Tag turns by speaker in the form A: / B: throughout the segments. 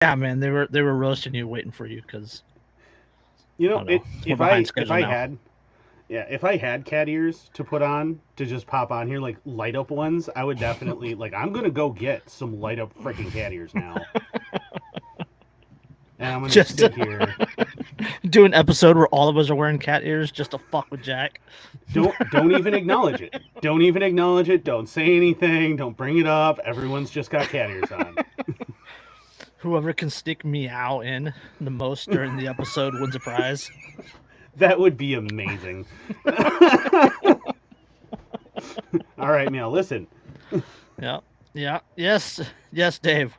A: Yeah, man, they were roasting you, waiting for you because
B: You
A: I
B: know,
A: don't know. We're behind schedule now.
B: if I had cat ears to put on to just pop on here like light up ones, I would definitely like. I'm gonna go get some light up freaking cat ears now, and I'm gonna
A: Just
B: sit here.
A: do an episode where all of us are wearing cat ears just to fuck with Jack.
B: Don't even acknowledge it. Don't even acknowledge it. Don't say anything. Don't bring it up. Everyone's just got cat ears on.
A: Whoever can stick meow in the most during the episode wins a prize.
B: That would be amazing. All right, meow. Listen.
A: Yeah, yeah, yes, yes, Dave.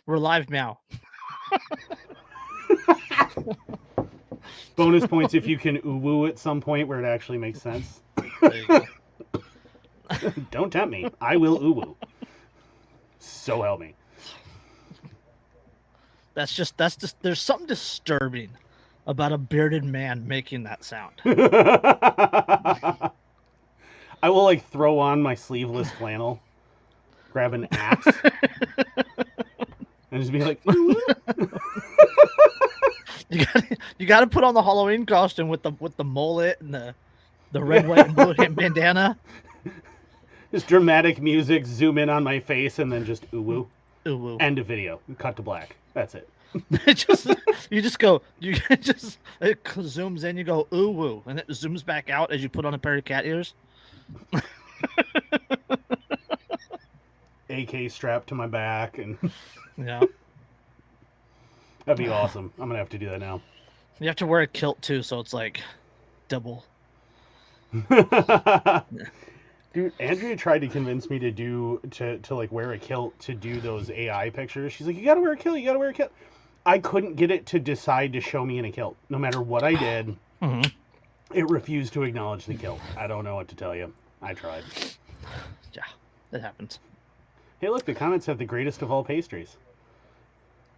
A: We're live meow.
B: Bonus points if you can woo at some point where it actually makes sense.
A: There you go.
B: Don't tempt me. I will woo. So help me.
A: That's just there's something disturbing about a bearded man making that sound.
B: I will like throw on my sleeveless flannel, grab an axe, and just be like,
A: You got to put on the Halloween costume with the mullet and the red, white, and blue bandana.
B: just dramatic music, zoom in on my face, and then just ooh.
A: Ooh, woo.
B: End of video. Cut to black. That's it.
A: It zooms in, you go ooh woo, and it zooms back out as you put on a pair of cat ears.
B: AK strapped to my back, and
A: Yeah,
B: that'd be awesome. I'm gonna have to do that now.
A: you have to wear a kilt too, so it's like double.
B: Dude, Andrea tried to convince me to like wear a kilt to do those AI pictures. She's like, you gotta wear a kilt, you gotta wear a kilt. I couldn't get it to decide to show me in a kilt. No matter what I did, it refused to acknowledge the kilt. I don't know what to tell you. I tried.
A: Yeah, that happens.
B: Hey, look, the comments have the greatest of all pastries.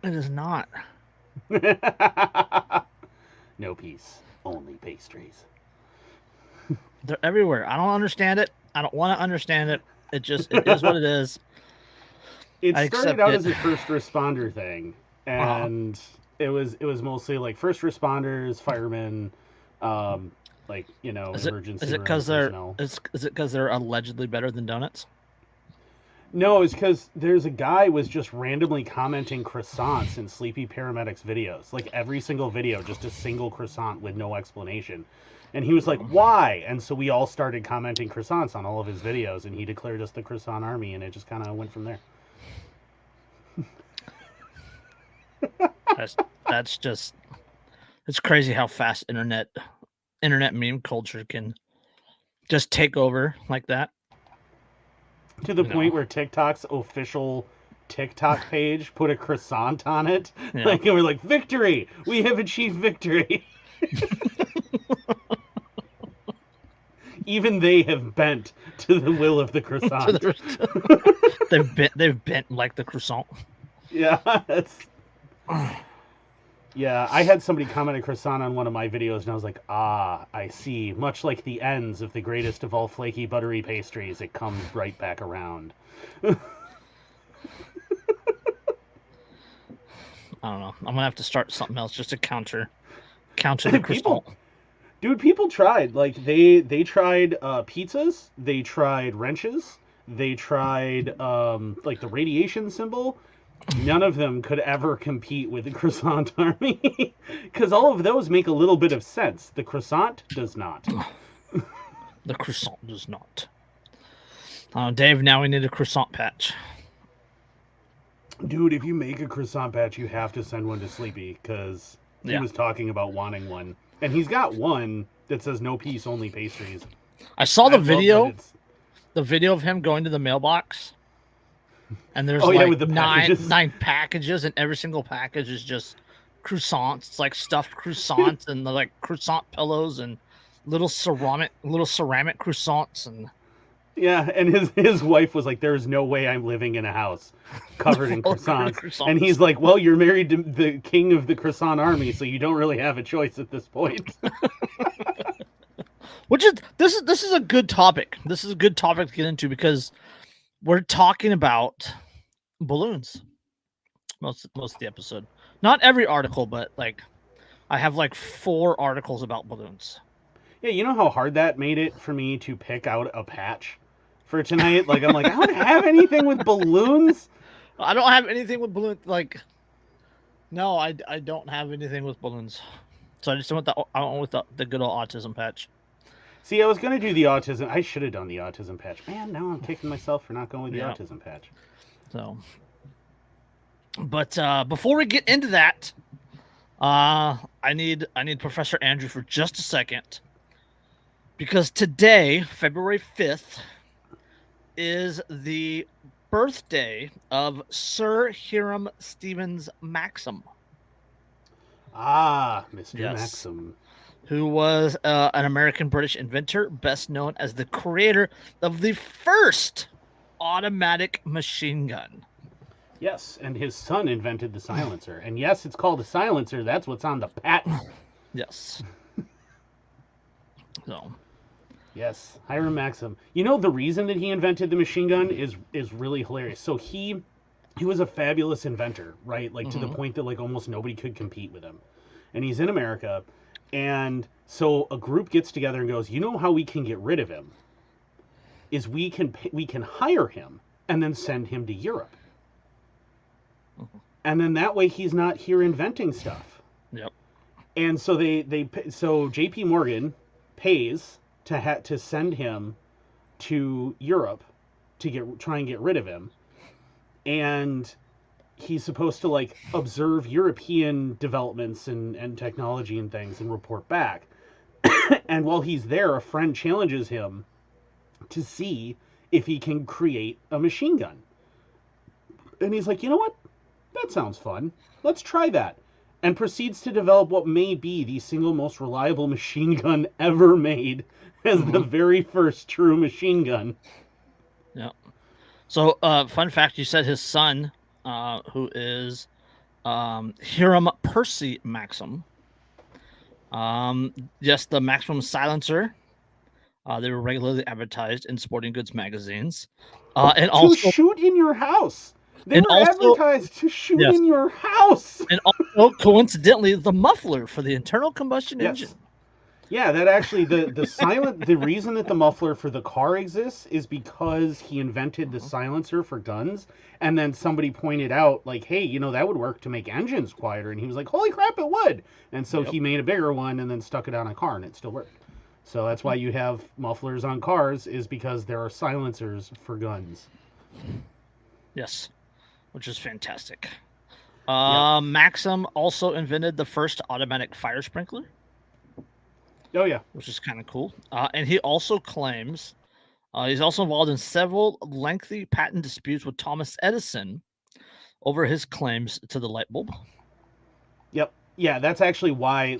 A: It is not.
B: No peace, only pastries.
A: They're everywhere. I don't understand it. I don't want to understand it. It is what it is.
B: It
A: I
B: started
A: accept
B: out
A: it.
B: as a first responder thing, and it was mostly like first responders, firemen, like emergency
A: Is it
B: room
A: because they're
B: personnel.
A: is it because they're allegedly better than donuts?
B: No, it's because there's a guy was just randomly commenting croissants in Sleepy Paramedics videos, like every single video, just a single croissant with no explanation. And he was like, "Why?" And so we all started commenting croissants on all of his videos, and he declared us the croissant army, and it just kind of went from there.
A: That's just it's crazy how fast internet meme culture can just take over like that.
B: To the point where TikTok's official TikTok page put a croissant on it.
A: Yeah.
B: Like, and we're like, victory! We have achieved victory! Even they have bent to the will of the croissant.
A: they've bent like the croissant.
B: Yeah, yeah, I had somebody comment a croissant on one of my videos, and I was like, ah, I see. Much like the ends of the greatest of all flaky, buttery pastries, it comes right back around.
A: I don't know. I'm gonna have to start something else just to counter the croissant.
B: Dude, people tried. Like they tried pizzas, they tried wrenches, they tried like the radiation symbol. None of them could ever compete with the croissant army because all of those make a little bit of sense. The croissant does not.
A: The croissant does not. Dave, now we need a croissant patch.
B: Dude, if you make a croissant patch, you have to send one to Sleepy because he was talking about wanting one. And he's got one that says no peace, only pastries.
A: I saw the video of him going to the mailbox. And there's with the nine packages, and every single package is just croissants. It's like stuffed croissants and like croissant pillows and little ceramic croissants. And
B: yeah, and his wife was like, "There's no way I'm living in a house covered in croissants." And he's like, "Well, you're married to the king of the croissant army, so you don't really have a choice at this point."
A: This is a good topic. This is a good topic to get into because we're talking about balloons. most of the episode. Not every article, but like I have like 4 articles about balloons.
B: Yeah, you know how hard that made it for me to pick out a patch for tonight? Like, I'm like, I don't have anything with balloons.
A: I don't have anything with balloons. Like, no, I don't have anything with balloons. So I just went with the good old autism patch.
B: See, I was going to do the autism. I should have done the autism patch. Man, now I'm kicking myself for not going with the autism patch.
A: So, but before we get into that, I need Professor Andrew for just a second. Because today, February 5th, is the birthday of Sir Hiram Stevens Maxim.
B: Ah, Mr. Maxim.
A: Who was an American-British inventor, best known as the creator of the first automatic machine gun.
B: Yes, and his son invented the silencer. And yes, it's called a silencer. That's what's on the patent.
A: Yes. So...
B: Yes, Hiram Maxim. You know, the reason that he invented the machine gun is really hilarious. So he was a fabulous inventor, right? Like, to the point that, like, almost nobody could compete with him. And he's in America, and so a group gets together and goes, you know how we can get rid of him? Is we can hire him and then send him to Europe. And then that way he's not here inventing stuff.
A: Yep.
B: And so so J.P. Morgan pays to send him to Europe to try and get rid of him, and he's supposed to like observe European developments and technology and things and report back. And while he's there, a friend challenges him to see if he can create a machine gun. And he's like, you know what? That sounds fun. Let's try that. And proceeds to develop what may be the single most reliable machine gun ever made as the very first true machine gun.
A: Yeah. So, fun fact, you said his son, who is Hiram Percy Maxim. Yes, the Maximum silencer. They were regularly advertised in sporting goods magazines. And also
B: to shoot in your house. They were advertised to shoot in your house.
A: And also, coincidentally, the muffler for the internal combustion engine.
B: Yeah, that actually, the reason that the muffler for the car exists is because he invented the silencer for guns, and then somebody pointed out, like, hey, you know, that would work to make engines quieter, and he was like, holy crap, it would! And so he made a bigger one and then stuck it on a car, and it still worked. So that's why you have mufflers on cars, is because there are silencers for guns.
A: Yes. Which is fantastic. Maxim also invented the first automatic fire sprinkler.
B: Oh, yeah.
A: Which is kind of cool. And he also claims he's also involved in several lengthy patent disputes with Thomas Edison over his claims to the light bulb.
B: Yep. Yeah, that's actually why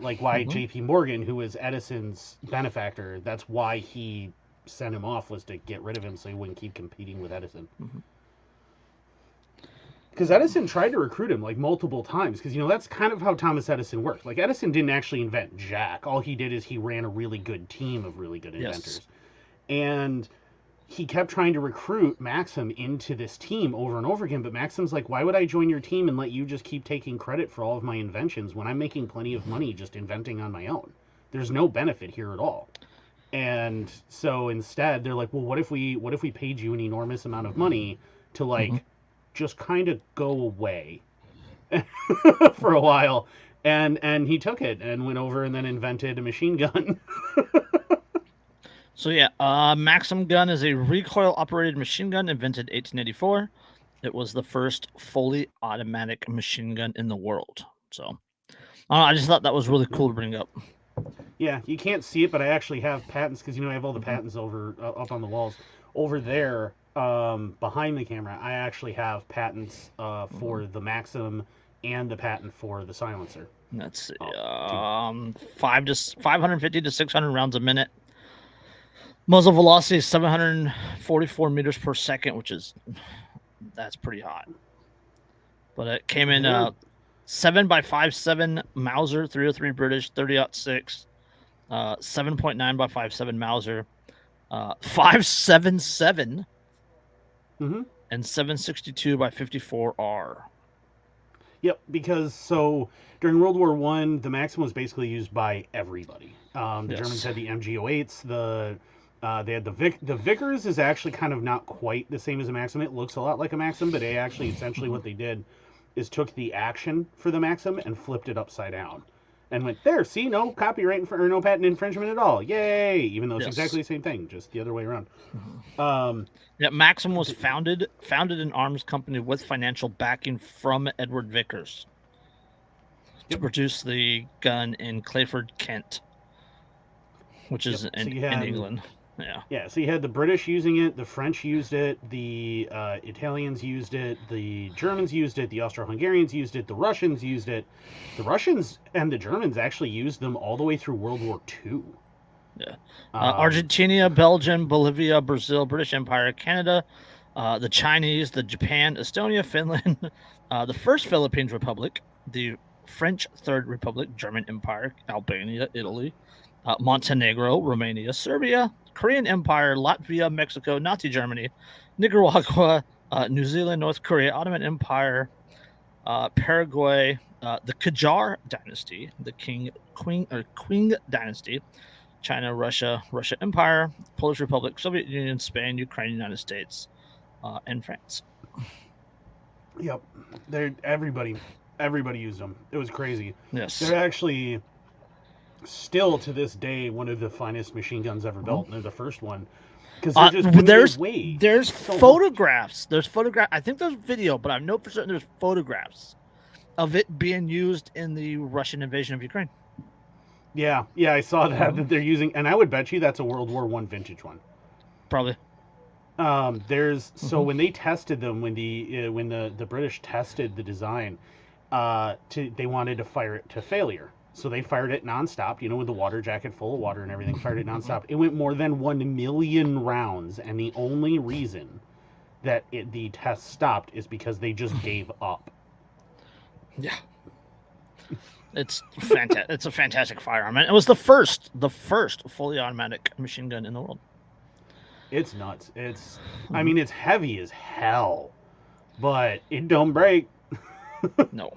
B: J.P. Morgan, who was Edison's benefactor, that's why he sent him off, was to get rid of him so he wouldn't keep competing with Edison. Because Edison tried to recruit him like multiple times, because, you know, that's kind of how Thomas Edison worked. Like, Edison didn't actually invent jack. All he did is he ran a really good team of really good inventors. And he kept trying to recruit Maxim into this team over and over again, but Maxim's like, why would I join your team and let you just keep taking credit for all of my inventions when I'm making plenty of money just inventing on my own? There's no benefit here at all. And so instead, they're like, well, what if we paid you an enormous amount of money to, like, just kind of go away for a while? And he took it and went over and then invented a machine gun.
A: So yeah, Maxim gun is a recoil-operated machine gun invented 1884. It was the first fully automatic machine gun in the world. So I just thought that was really cool to bring up.
B: Yeah, you can't see it, but I actually have patents, because, you know, I have all the patents over up on the walls. Over there, behind the camera, I actually have patents for the Maxim and the patent for the silencer.
A: Let's see, 550 to 600 rounds a minute. Muzzle velocity is 744 meters per second, that's pretty hot. But it came in 7.57 Mauser, 303 British, 30-06, 7.9 by 57 Mauser, 5.77, and 762 by 54 R.
B: Yep, because during World War I, the Maxim was basically used by everybody. The Germans had the MG08s. They had the Vickers is actually kind of not quite the same as a Maxim. It looks a lot like a Maxim, but they actually essentially what they did is took the action for the Maxim and flipped it upside down, and went there. See, no copyright or no patent infringement at all. Yay! Even though it's exactly the same thing, just the other way around.
A: Maxim was founded an arms company with financial backing from Edward Vickers to produce the gun in Clayford, Kent, which is in England.
B: Yeah, so you had the British using it, the French used it, the Italians used it, the Germans used it, the Austro-Hungarians used it, the Russians used it. The Russians and the Germans actually used them all the way through World War II.
A: Yeah. Argentina, Belgium, Bolivia, Brazil, British Empire, Canada, the Chinese, the Japan, Estonia, Finland, the First Philippines Republic, the French Third Republic, German Empire, Albania, Italy, Montenegro, Romania, Serbia, Korean Empire, Latvia, Mexico, Nazi Germany, Nicaragua, New Zealand, North Korea, Ottoman Empire, Paraguay, the Qajar dynasty, the Qing dynasty, China, Russia, Russia Empire, Polish Republic, Soviet Union, Spain, Ukraine, United States, and France.
B: Yep, everybody used them. It was crazy.
A: Yes,
B: they're actually still to this day one of the finest machine guns ever built, and they're the first one. Because
A: there's photographs. There's photograph. I think there's video, but I know for certain there's photographs of it being used in the Russian invasion of Ukraine.
B: Yeah, I saw that they're using, and I would bet you that's a World War I vintage one.
A: Probably.
B: When they tested them, when the British tested the design, they wanted to fire it to failure, so they fired it nonstop. With the water jacket full of water and everything, fired it nonstop. It went more than 1 million rounds, and the only reason that the test stopped is because they just gave up.
A: Yeah. It's fantastic. It's a fantastic firearm, and it was the first fully automatic machine gun in the world.
B: It's nuts. I mean, it's heavy as hell, but it don't break.
A: No.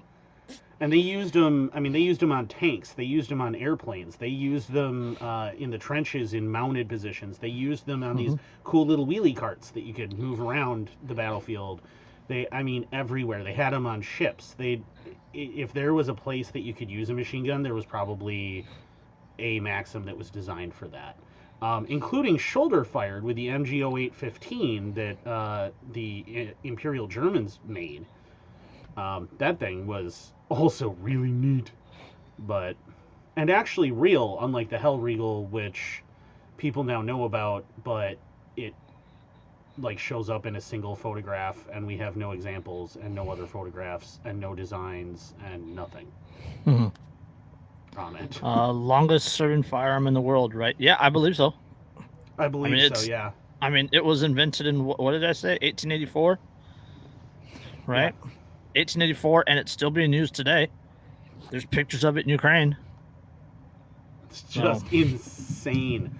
B: And they used them. I mean, they used them on tanks. They used them on airplanes. They used them in the trenches in mounted positions. They used them on these cool little wheelie carts that you could move around the battlefield. Everywhere. They had them on ships. If there was a place that you could use a machine gun, there was probably a Maxim that was designed for that, including shoulder-fired with the MG08-15 that the Imperial Germans made. That thing was also really neat, and actually real, unlike the Hellriegel, which people now know about, but it shows up in a single photograph, and we have no examples and no other photographs and no designs and nothing on it.
A: Longest serving firearm in the world, right? Yeah, I believe so.
B: I believe so, yeah.
A: I mean, it was invented in, what did I say, 1884? Right? Yeah. 1884, and it's still being used today. There's pictures of it in Ukraine.
B: It's just insane.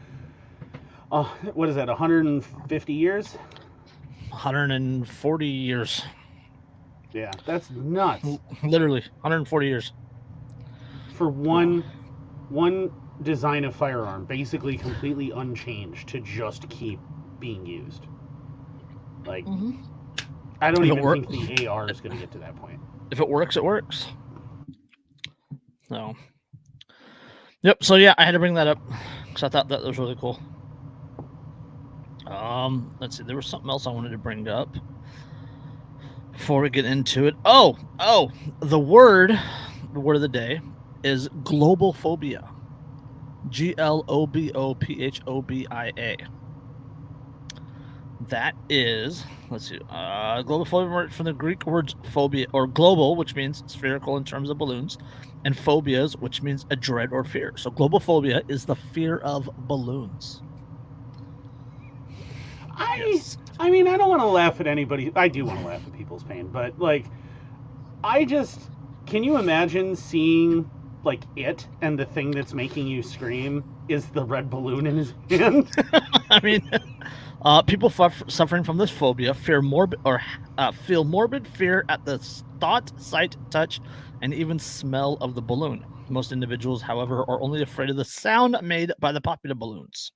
B: What is that, 150 years?
A: 140 years.
B: Yeah, that's nuts.
A: Literally, 140 years.
B: For one design of firearm, basically completely unchanged, to just keep being used. I don't even think the AR is going to get to that point.
A: If it works, it works. So, yep. So yeah, I had to bring that up because I thought that was really cool. Let's see. There was something else I wanted to bring up before we get into it. The word of the day is global phobia. GLOBOPHOBIA. That is, let's see, global phobia from the Greek words phobia, or global, which means spherical in terms of balloons, and phobias, which means a dread or fear. So global phobia is the fear of balloons.
B: I mean, I don't want to laugh at anybody. I do want to laugh at people's pain, but can you imagine seeing like it, and the thing that's making you scream is the red balloon in his hand.
A: I mean, people suffering from this phobia feel morbid fear at the thought, sight, touch, and even smell of the balloon. Most individuals, however, are only afraid of the sound made by the popular balloons.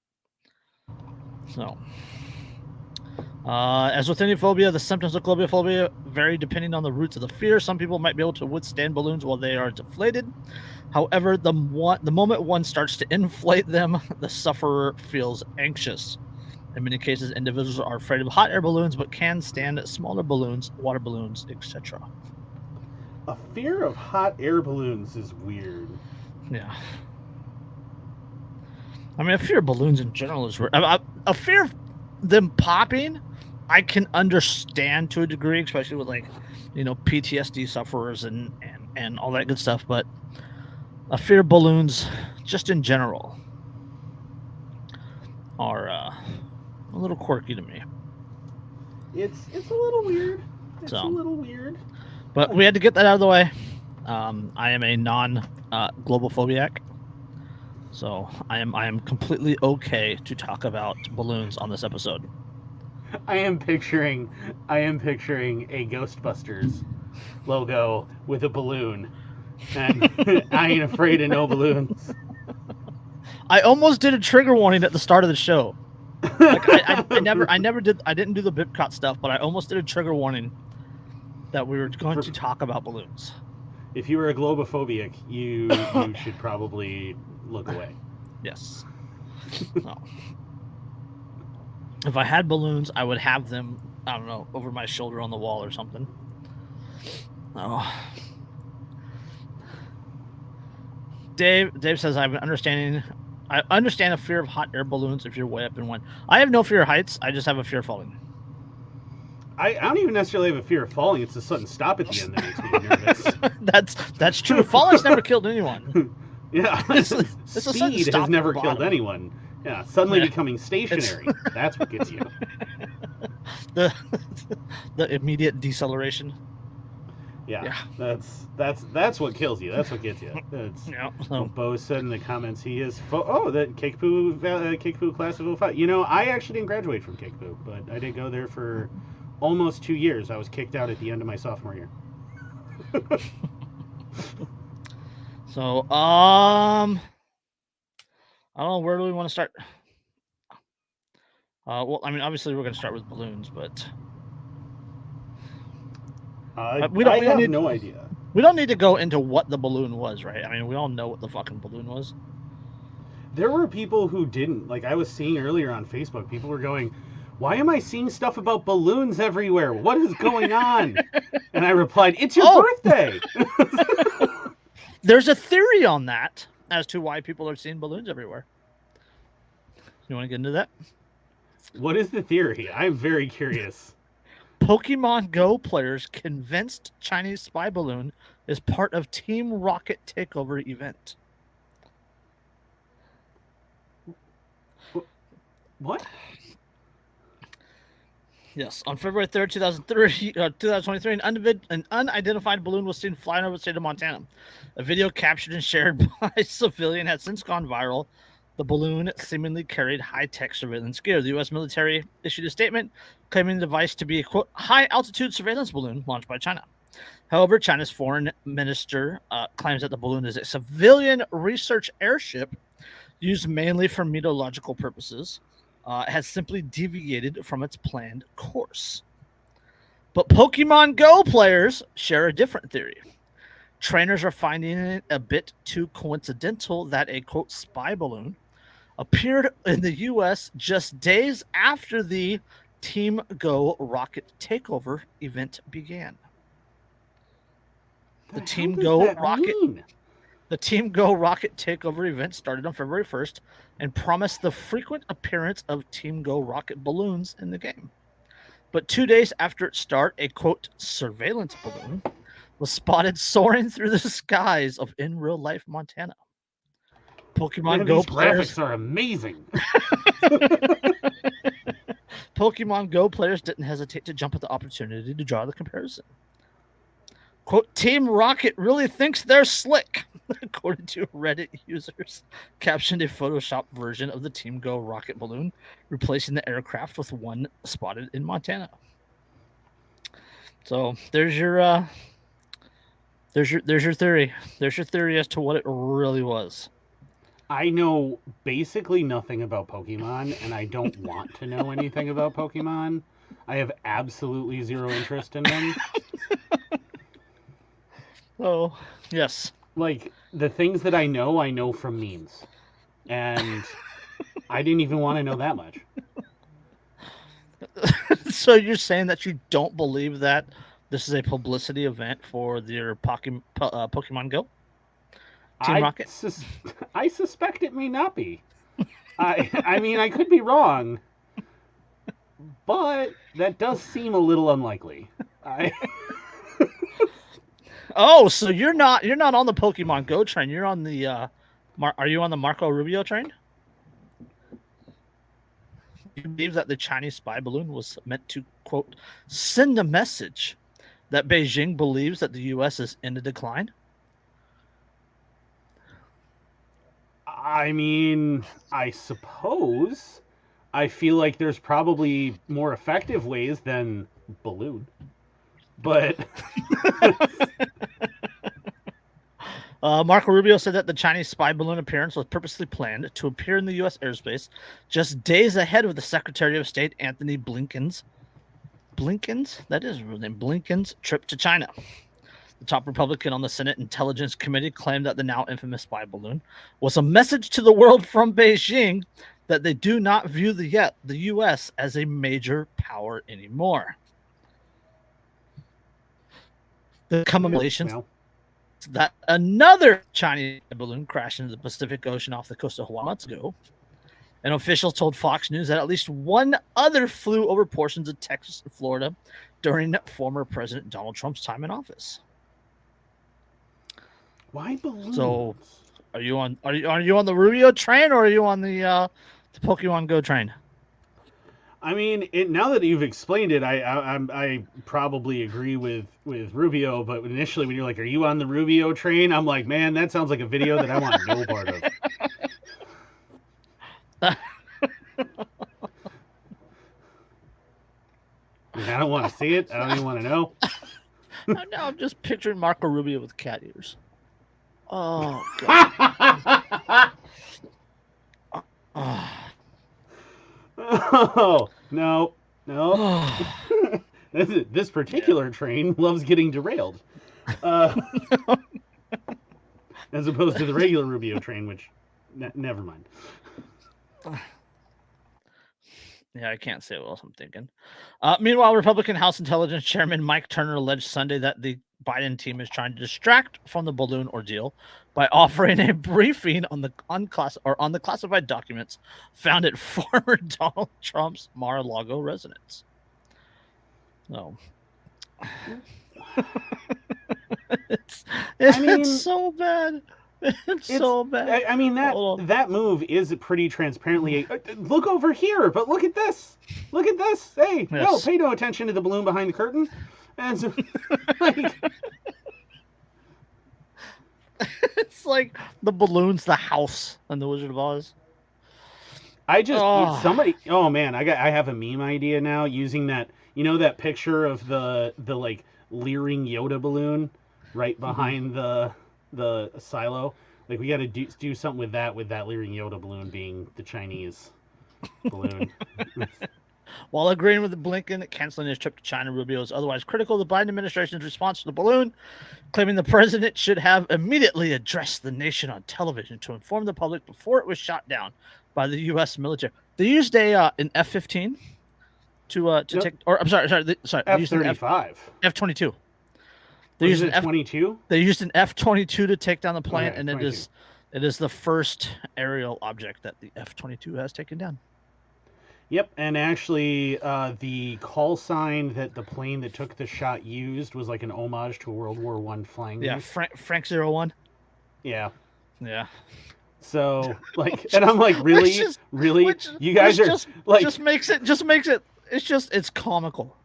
A: So, as with any phobia, the symptoms of globophobia vary depending on the roots of the fear. Some people might be able to withstand balloons while they are deflated. However, the moment one starts to inflate them, the sufferer feels anxious. In many cases, individuals are afraid of hot air balloons, but can stand smaller balloons, water balloons, etc.
B: A fear of hot air balloons is weird.
A: Yeah. I mean, a fear of balloons in general is weird. A fear of them popping, I can understand to a degree, especially with PTSD sufferers and all that good stuff. But a fear of balloons, just in general, are a little quirky to me.
B: It's a little weird. It's a little weird.
A: But we had to get that out of the way. I am a non-global phobiac, so I am completely okay to talk about balloons on this episode.
B: I am picturing a Ghostbusters logo with a balloon, and I ain't afraid of no balloons.
A: I almost did a trigger warning at the start of the show. Like I didn't do the Bipcot stuff, but I almost did a trigger warning that we were going to talk about balloons.
B: If you were a globophobic, you should probably look away.
A: Yes. Oh. If I had balloons, I would have them, I don't know, over my shoulder on the wall or something. Oh. Dave says, I understand a fear of hot air balloons if you're way up in one. I have no fear of heights. I just have a fear of falling.
B: I don't even necessarily have a fear of falling. It's a sudden stop at the end that makes me nervous.
A: That's true. Falling's never killed anyone.
B: Yeah. Speed has never killed anyone. Yeah. Suddenly becoming stationary. That's what gets you.
A: The immediate deceleration.
B: Yeah. That's what kills you. That's what gets you. That's what Bois said in the comments. He is the Kickapoo class of 05. I actually didn't graduate from Kickapoo, but I did go there for almost 2 years. I was kicked out at the end of my sophomore year.
A: So, I don't know, where do we want to start? Well, I mean, obviously we're going to start with balloons, but
B: I have no idea.
A: We don't need to go into what the balloon was, right? I mean, we all know what the fucking balloon was.
B: There were people who didn't. Like I was seeing earlier on Facebook, people were going, "Why am I seeing stuff about balloons everywhere? What is going on?" And I replied, "It's your birthday."
A: There's a theory on that as to why people are seeing balloons everywhere. You want to get into that?
B: What is the theory? I'm very curious.
A: Pokemon Go players convinced Chinese spy balloon is part of Team Rocket takeover event.
B: What?
A: Yes, on February 3rd, 2023, an unidentified balloon was seen flying over the state of Montana. A video captured and shared by a civilian has since gone viral. The balloon seemingly carried high-tech surveillance gear. The U.S. military issued a statement claiming the device to be a, quote, high-altitude surveillance balloon launched by China. However, China's foreign minister claims that the balloon is a civilian research airship used mainly for meteorological purposes. Has simply deviated from its planned course. But Pokemon Go players share a different theory. Trainers are finding it a bit too coincidental that a, quote, spy balloon appeared in the U.S. just days after the Team Go Rocket takeover event began. The Team Go Rocket takeover event started on February 1st and promised the frequent appearance of Team Go Rocket balloons in the game. But 2 days after its start, a, quote, surveillance balloon was spotted soaring through the skies of in real-life Montana. Pokemon Go players...
B: graphics are amazing.
A: Pokemon Go players didn't hesitate to jump at the opportunity to draw the comparison. Quote, Team Rocket really thinks they're slick. according to Reddit users, captioned a Photoshop version of the Team Go rocket balloon, replacing the aircraft with one spotted in Montana. So there's your theory. There's your theory as to what it really was.
B: I know basically nothing about Pokemon, and I don't want to know anything about Pokemon. I have absolutely zero interest in them.
A: Oh, yes.
B: Like, the things that I know from memes. And I didn't even want to know that much.
A: So you're saying that you don't believe that this is a publicity event for their Pokemon Go? Team Rocket?
B: I suspect it may not be. I mean, I could be wrong, but that does seem a little unlikely.
A: Oh, so you're not on the Pokemon Go train. You're on the are you on the Marco Rubio train? You believe that the Chinese spy balloon was meant to, quote, send a message that Beijing believes that the U.S. is in a decline?
B: I mean, I suppose. I feel like there's probably more effective ways than balloon. But
A: Marco Rubio said that the Chinese spy balloon appearance was purposely planned to appear in the U.S. airspace just days ahead of the Secretary of State Anthony Blinken's trip to China. The top Republican on the Senate Intelligence Committee claimed that the now infamous spy balloon was a message to the world from Beijing that they do not view the U.S. as a major power anymore. The accumulation that another Chinese balloon crashed into the Pacific Ocean off the coast of Hawaii months ago. And officials told Fox News that at least one other flew over portions of Texas and Florida during former President Donald Trump's time in office.
B: Why balloons?
A: So, are you on the Rubio train, or are you on the Pokemon Go train?
B: I mean, now that you've explained it, I probably agree with Rubio. But initially, when you're like, "Are you on the Rubio train?" I'm like, "Man, that sounds like a video that I want no part of." I don't want to see it. I don't even want to know.
A: Now I'm just picturing Marco Rubio with cat ears. Oh God.
B: Oh, no. This particular train loves getting derailed. As opposed to the regular Rubio train, which, never mind.
A: Yeah, I can't say what else I'm thinking. Meanwhile, Republican House Intelligence Chairman Mike Turner alleged Sunday that the Biden team is trying to distract from the balloon ordeal by offering a briefing on the classified documents found at former Donald Trump's Mar-a-Lago residence. No. It's so bad. It's so bad.
B: I mean, that move is pretty transparently. Look over here, but look at this. Look at this. Hey, yes. No, pay no attention to the balloon behind the curtain. And so,
A: it's like the balloon's the house on the Wizard of Oz.
B: Somebody. Oh man, I have a meme idea now using that. You know that picture of the like leering Yoda balloon right behind the silo. Like, we got to do something with that leering Yoda balloon being the Chinese balloon.
A: While agreeing with Blinken canceling his trip to China, Rubio is otherwise critical of the Biden administration's response to the balloon, claiming the president should have immediately addressed the nation on television to inform the public before it was shot down by the U.S. military. They used an F-15 to take, or I'm sorry,
B: F-35,
A: F-22.
B: They used an F-22.
A: They used an F-22 to take down the plane, and it is the first aerial object that the F-22 has taken down.
B: Yep, and actually, the call sign that the plane that took the shot used was like an homage to a World War I flying.
A: Yeah, Frank 01.
B: Yeah.
A: Yeah.
B: So, like, and I'm like, really, you guys are
A: just,
B: like,
A: just makes it. It's comical.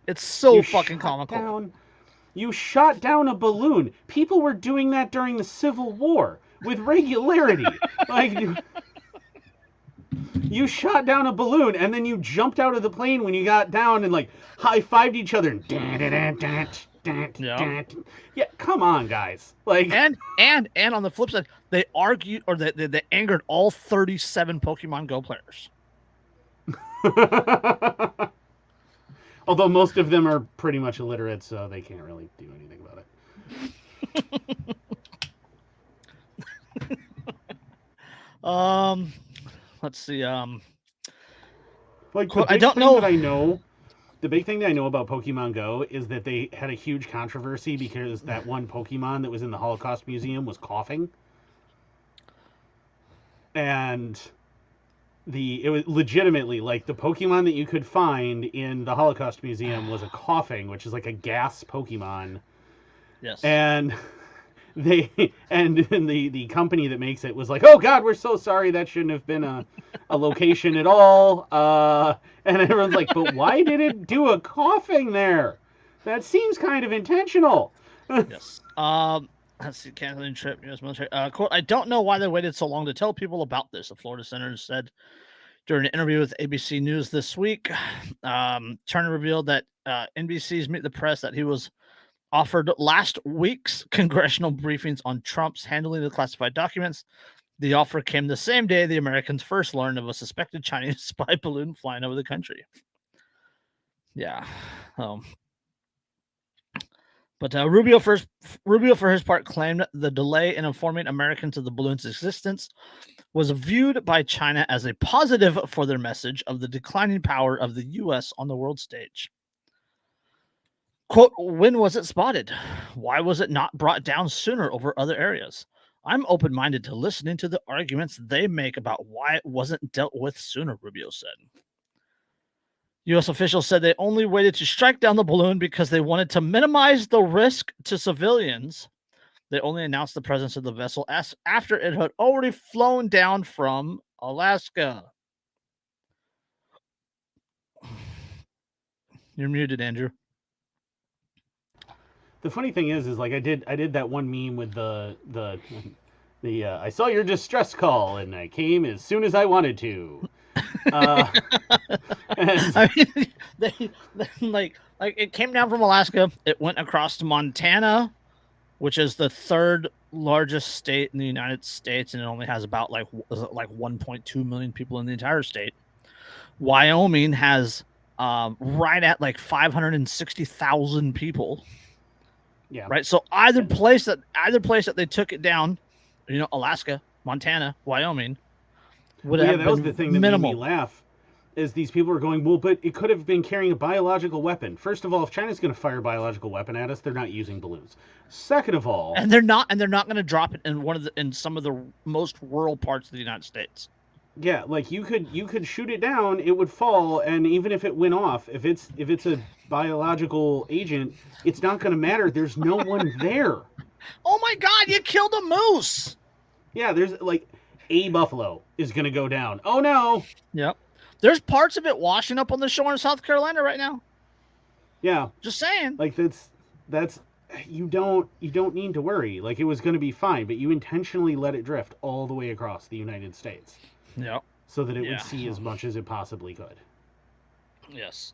A: It's so fucking comical.
B: You shot down a balloon. People were doing that during the Civil War with regularity. Like, you shot down a balloon and then you jumped out of the plane when you got down and like high-fived each other. Yeah, come on, guys. Like,
A: and on the flip side, they argued or they angered all 37 Pokemon Go players.
B: Although most of them are pretty much illiterate, so they can't really do anything about
A: it. Let's see.
B: Like, I don't know. That I know. The big thing that I know about Pokemon Go is that they had a huge controversy because that one Pokemon that was in the Holocaust Museum was coughing. And it was legitimately, like, the Pokemon that you could find in the Holocaust Museum was a coughing, which is like a gas Pokemon.
A: Yes.
B: And the company that makes it was like, oh God, we're so sorry, that shouldn't have been a location at all. And everyone's like, but why did it do a coughing there? That seems kind of intentional.
A: Yes. Let's see, canceling trip, U.S. military. Quote, I don't know why they waited so long to tell people about this, the Florida senator said during an interview with ABC News this week. Turner revealed that NBC's Meet the Press that he was offered last week's congressional briefings on Trump's handling of the classified documents. The offer came the same day the Americans first learned of a suspected Chinese spy balloon flying over the country. Yeah. But Rubio, for his part, claimed the delay in informing Americans of the balloon's existence was viewed by China as a positive for their message of the declining power of the U.S. on the world stage. Quote, when was it spotted? Why was it not brought down sooner over other areas? I'm open-minded to listening to the arguments they make about why it wasn't dealt with sooner, Rubio said. U.S. officials said they only waited to strike down the balloon because they wanted to minimize the risk to civilians. They only announced the presence of the vessel after it had already flown down from Alaska. You're muted, Andrew.
B: The funny thing is like I did that one meme with the I saw your distress call and I came as soon as I wanted to.
A: I mean, they like it came down from Alaska. It went across to Montana, which is the third largest state in the United States, and it only has about like 1.2 million people in the entire state. Wyoming has right at like 560,000 people.
B: Yeah.
A: Right. So either place that they took it down, Alaska, Montana, Wyoming, would have been
B: that was the thing that
A: minimal.
B: made me laugh. Is these people are going, well, but it could have been carrying a biological weapon. First of all, if China's going to fire a biological weapon at us, they're not using balloons. Second of all,
A: and they're not going to drop it in some of the most rural parts of the United States.
B: Yeah, like you could shoot it down, it would fall, and even if it went off, if it's a biological agent, it's not going to matter. There's no one there.
A: Oh my God! You killed a moose.
B: Yeah, there's like a buffalo is going to go down. Oh no.
A: Yep. There's parts of it washing up on the shore in South Carolina right now.
B: Yeah.
A: Just saying.
B: Like that's you don't need to worry. Like it was going to be fine, but you intentionally let it drift all the way across the United States.
A: Yep.
B: So that it would see as much as it possibly could.
A: Yes.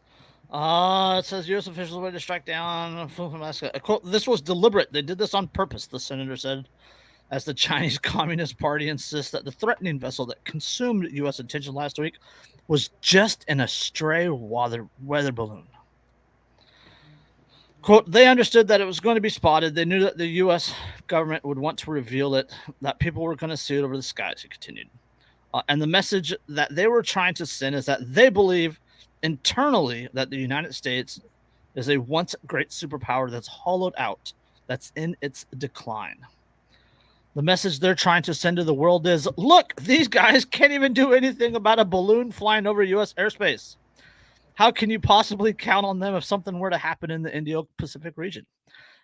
A: It says U.S. officials were to strike down from Alaska. Quote, this was deliberate. They did this on purpose, the senator said, as the Chinese Communist Party insists that the threatening vessel that consumed U.S. attention last week was just an stray weather balloon. Quote, they understood that it was going to be spotted. They knew that the U.S. government would want to reveal it, that people were going to see it over the skies, he continued. And the message that they were trying to send is that they believe internally that the United States is a once great superpower that's hollowed out, that's in its decline. The message they're trying to send to the world is, look, these guys can't even do anything about a balloon flying over U.S. airspace. How can you possibly count on them if something were to happen in the Indo-Pacific region?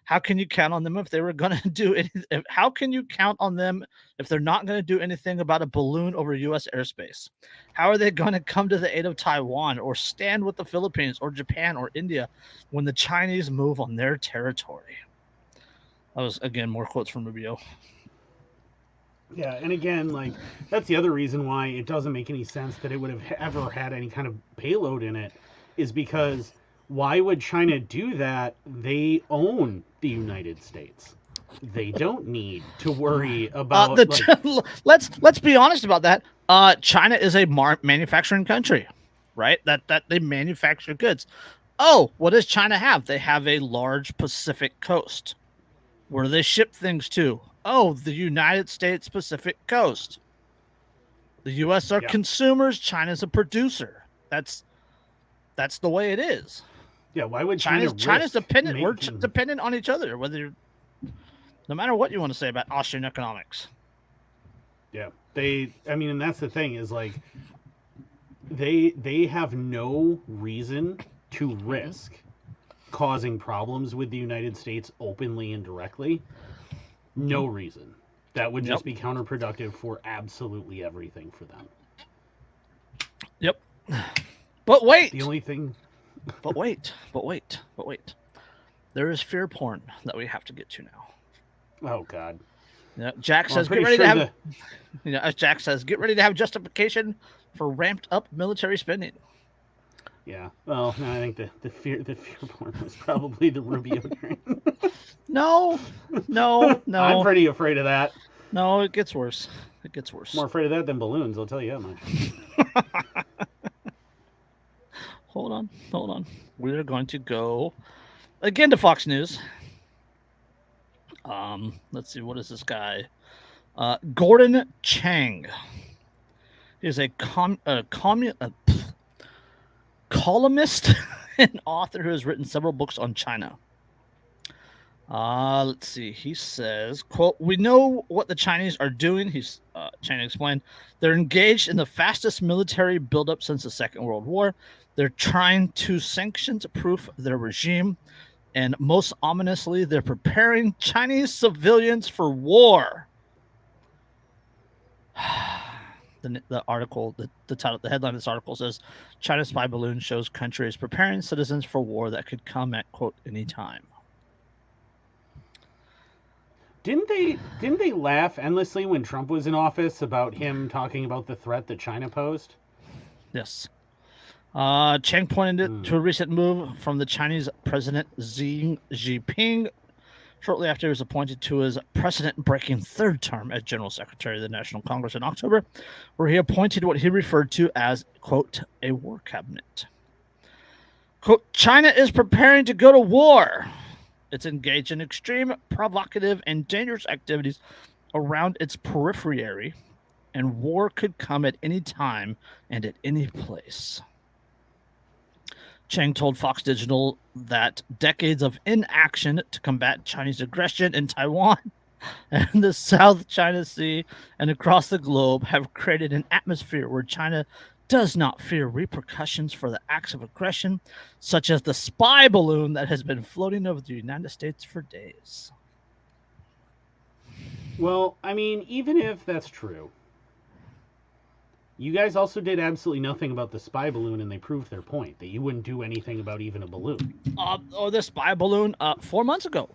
A: How can you count on them if they were going to do anything? How can you count on them if they're not going to do anything about a balloon over U.S. airspace? How are they going to come to the aid of Taiwan or stand with the Philippines or Japan or India when the Chinese move on their territory? That was, again, more quotes from Rubio.
B: Yeah, and again, like, that's the other reason why it doesn't make any sense that it would have ever had any kind of payload in it, is because why would China do that? They own the United States. They don't need to worry about.
A: Let's be honest about that. China is a manufacturing country, right? That they manufacture goods. Oh, what does China have? They have a large Pacific coast. Where do they ship things to? Oh, the United States Pacific coast. The U.S. are consumers. China's a producer. That's the way it is.
B: Yeah, why would
A: China's dependent? We're dependent on each other. No matter what you want to say about Austrian economics.
B: Yeah, and that's the thing is, like, they have no reason to risk causing problems with the United States openly and directly. No reason. That would just be counterproductive for absolutely everything for them.
A: Yep. But wait.
B: The only thing.
A: But wait. There is fear porn that we have to get to now.
B: Oh God.
A: Yeah. Jack says, "Get ready to have." As Jack says, "Get ready to have justification for ramped up military spending."
B: Yeah. Well, no, I think the fear porn was probably the Rubio train.
A: No.
B: I'm pretty afraid of that.
A: No, it gets worse.
B: More afraid of that than balloons, I'll tell you that much.
A: Hold on. We're going to go again to Fox News. Let's see, what is this guy? Gordon Chang is a columnist and author who has written several books on China. Let's see. He says, quote, "We know what the Chinese are doing." Chang explained, "They're engaged in the fastest military buildup since the Second World War. They're trying to sanctions-proof their regime. And most ominously, they're preparing Chinese civilians for war." The article, the title, the headline of this article says, "China's spy balloon shows country is preparing citizens for war that could come at, quote, any time."
B: Didn't they laugh endlessly when Trump was in office about him talking about the threat that China posed?
A: Yes. Chang pointed to a recent move from the Chinese President Xi Jinping shortly after he was appointed to his precedent-breaking third term as General Secretary of the National Congress in October, where he appointed what he referred to as, quote, a war cabinet. Quote, "China is preparing to go to war. It's engaged in extreme, provocative, and dangerous activities around its periphery, and war could come at any time and at any place." Chang told Fox Digital that decades of inaction to combat Chinese aggression in Taiwan and the South China Sea and across the globe have created an atmosphere where China does not fear repercussions for the acts of aggression, such as the spy balloon that has been floating over the United States for days.
B: Well, I mean, even if that's true, you guys also did absolutely nothing about the spy balloon, and they proved their point that you wouldn't do anything about even a balloon.
A: The spy balloon 4 months ago.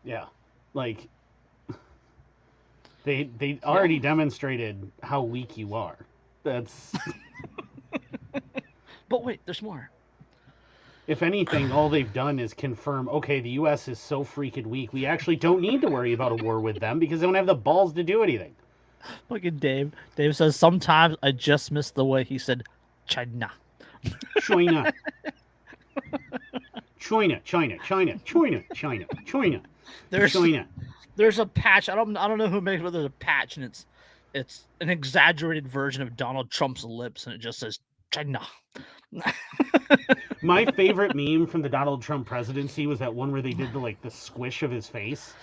B: Yeah, like they already demonstrated how weak you are. That's.
A: But wait, there's more.
B: If anything, all they've done is confirm, okay, the U.S. is so freaking weak, we actually don't need to worry about a war with them because they don't have the balls to do anything.
A: Fucking Dave. Dave says, "Sometimes I just miss the way he said China."
B: China. China, China, China, China, China, China.
A: There's a patch. I don't know who makes it, but there's a patch, and it's an exaggerated version of Donald Trump's lips, and it just says China.
B: My favorite meme from the Donald Trump presidency was that one where they did the squish of his face.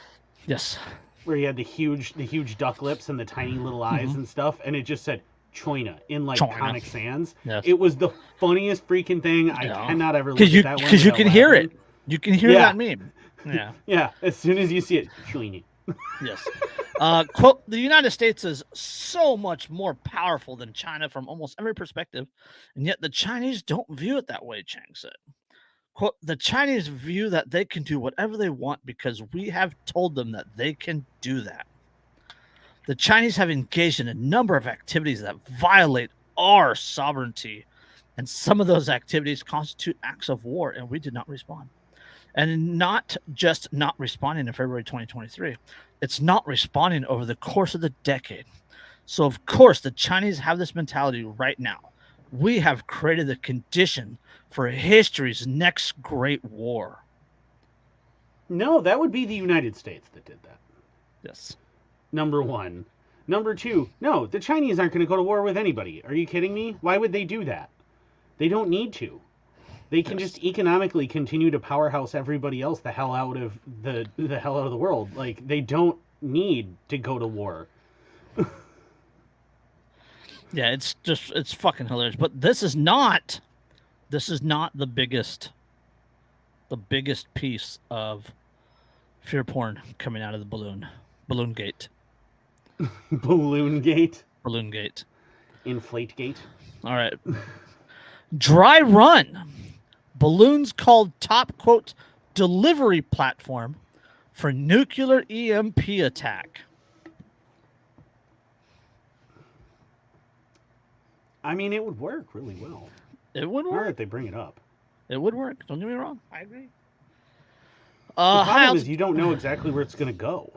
A: Yes.
B: Where he had the huge duck lips and the tiny little eyes and stuff, and it just said China in Comic Sans. Yes. It was the funniest freaking thing. I cannot ever look at that one.
A: Because you can hear it. You can hear that meme. Yeah.
B: Yeah, as soon as you see it, shooing you.
A: Yes. Quote, the United States is so much more powerful than China from almost every perspective, and yet the Chinese don't view it that way, Chang said. Quote, the Chinese view that they can do whatever they want because we have told them that they can do that. The Chinese have engaged in a number of activities that violate our sovereignty, and some of those activities constitute acts of war, and we did not respond. And not just not responding in February 2023, it's not responding over the course of the decade. So, of course, the Chinese have this mentality right now. We have created the condition for history's next great war.
B: No, that would be the United States that did that.
A: Yes.
B: Number one. Number two, no, the Chinese aren't going to go to war with anybody. Are you kidding me? Why would they do that? They don't need to. They can just economically continue to powerhouse everybody else the hell out of the hell out of the world. Like, they don't need to go to war.
A: Yeah, it's fucking hilarious. But this is not the biggest piece of fear porn coming out of the balloon gate.
B: Balloon gate.
A: Inflate
B: gate.
A: All right. Dry run. Balloons called top, quote, delivery platform for nuclear EMP attack.
B: I mean, it would work really well.
A: It would work.
B: Or if they bring it up.
A: It would work. Don't get me wrong. I agree.
B: The problem is you don't know exactly where it's going to go.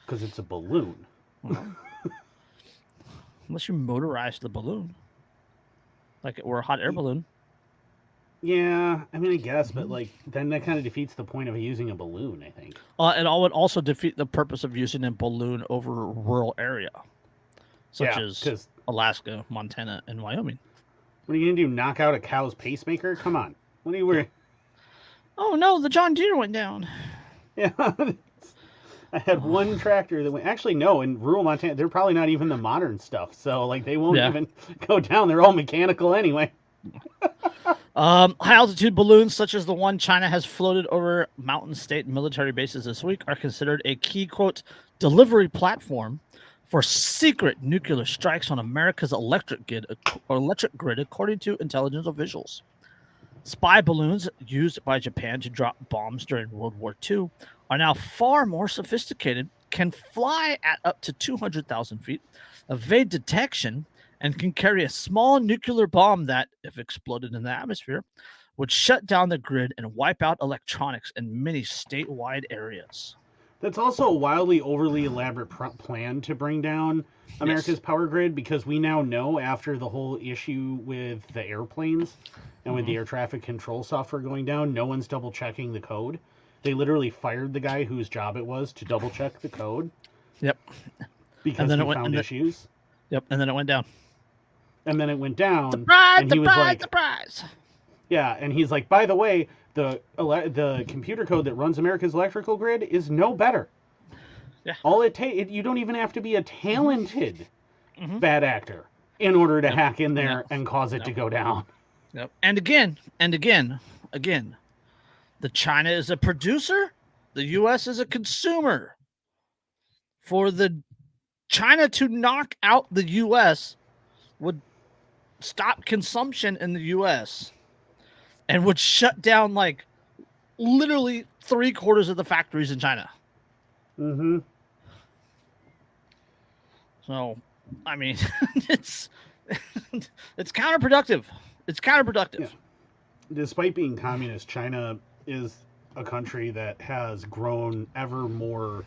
B: Because it's a balloon.
A: Well, unless you motorize the balloon. Like it were a hot air balloon.
B: Yeah, I mean, I guess, but like then that kind of defeats the point of using a balloon, I think.
A: It would also defeat the purpose of using a balloon over a rural area, such as Alaska, Montana, and Wyoming.
B: What are you gonna do? Knock out a cow's pacemaker? Come on! What are you wearing?
A: Oh no, the John Deere went down.
B: Yeah, I had one tractor that went. Actually, no, in rural Montana, they're probably not even the modern stuff, so like they won't even go down. They're all mechanical anyway.
A: High-altitude balloons, such as the one China has floated over mountain state military bases this week, are considered a key, quote, delivery platform for secret nuclear strikes on America's electric grid, according to intelligence officials. Spy balloons used by Japan to drop bombs during World War II are now far more sophisticated, can fly at up to 200,000 feet, evade detection, and can carry a small nuclear bomb that, if exploded in the atmosphere, would shut down the grid and wipe out electronics in many statewide areas.
B: That's also a wildly overly elaborate plan to bring down America's power grid, because we now know, after the whole issue with the airplanes and with the air traffic control software going down, no one's double checking the code. They literally fired the guy whose job it was to double check the code.
A: Yep.
B: Because he found issues.
A: Yep, and then it went down.
B: And then it went down.
A: Surprise,
B: and he was like,
A: surprise.
B: Yeah, and he's like, by the way, the computer code that runs America's electrical grid is no better.
A: Yeah.
B: All it takes, you don't even have to be a talented bad actor in order to hack in there and cause it to go down.
A: Yep. And again, the China is a producer, the U.S. is a consumer. For the China to knock out the U.S. would stop consumption in the U.S. and would shut down like literally 3/4 of the factories in China.
B: Mm-hmm.
A: So, I mean, it's counterproductive. It's counterproductive.
B: Yeah. Despite being communist, China is a country that has grown ever more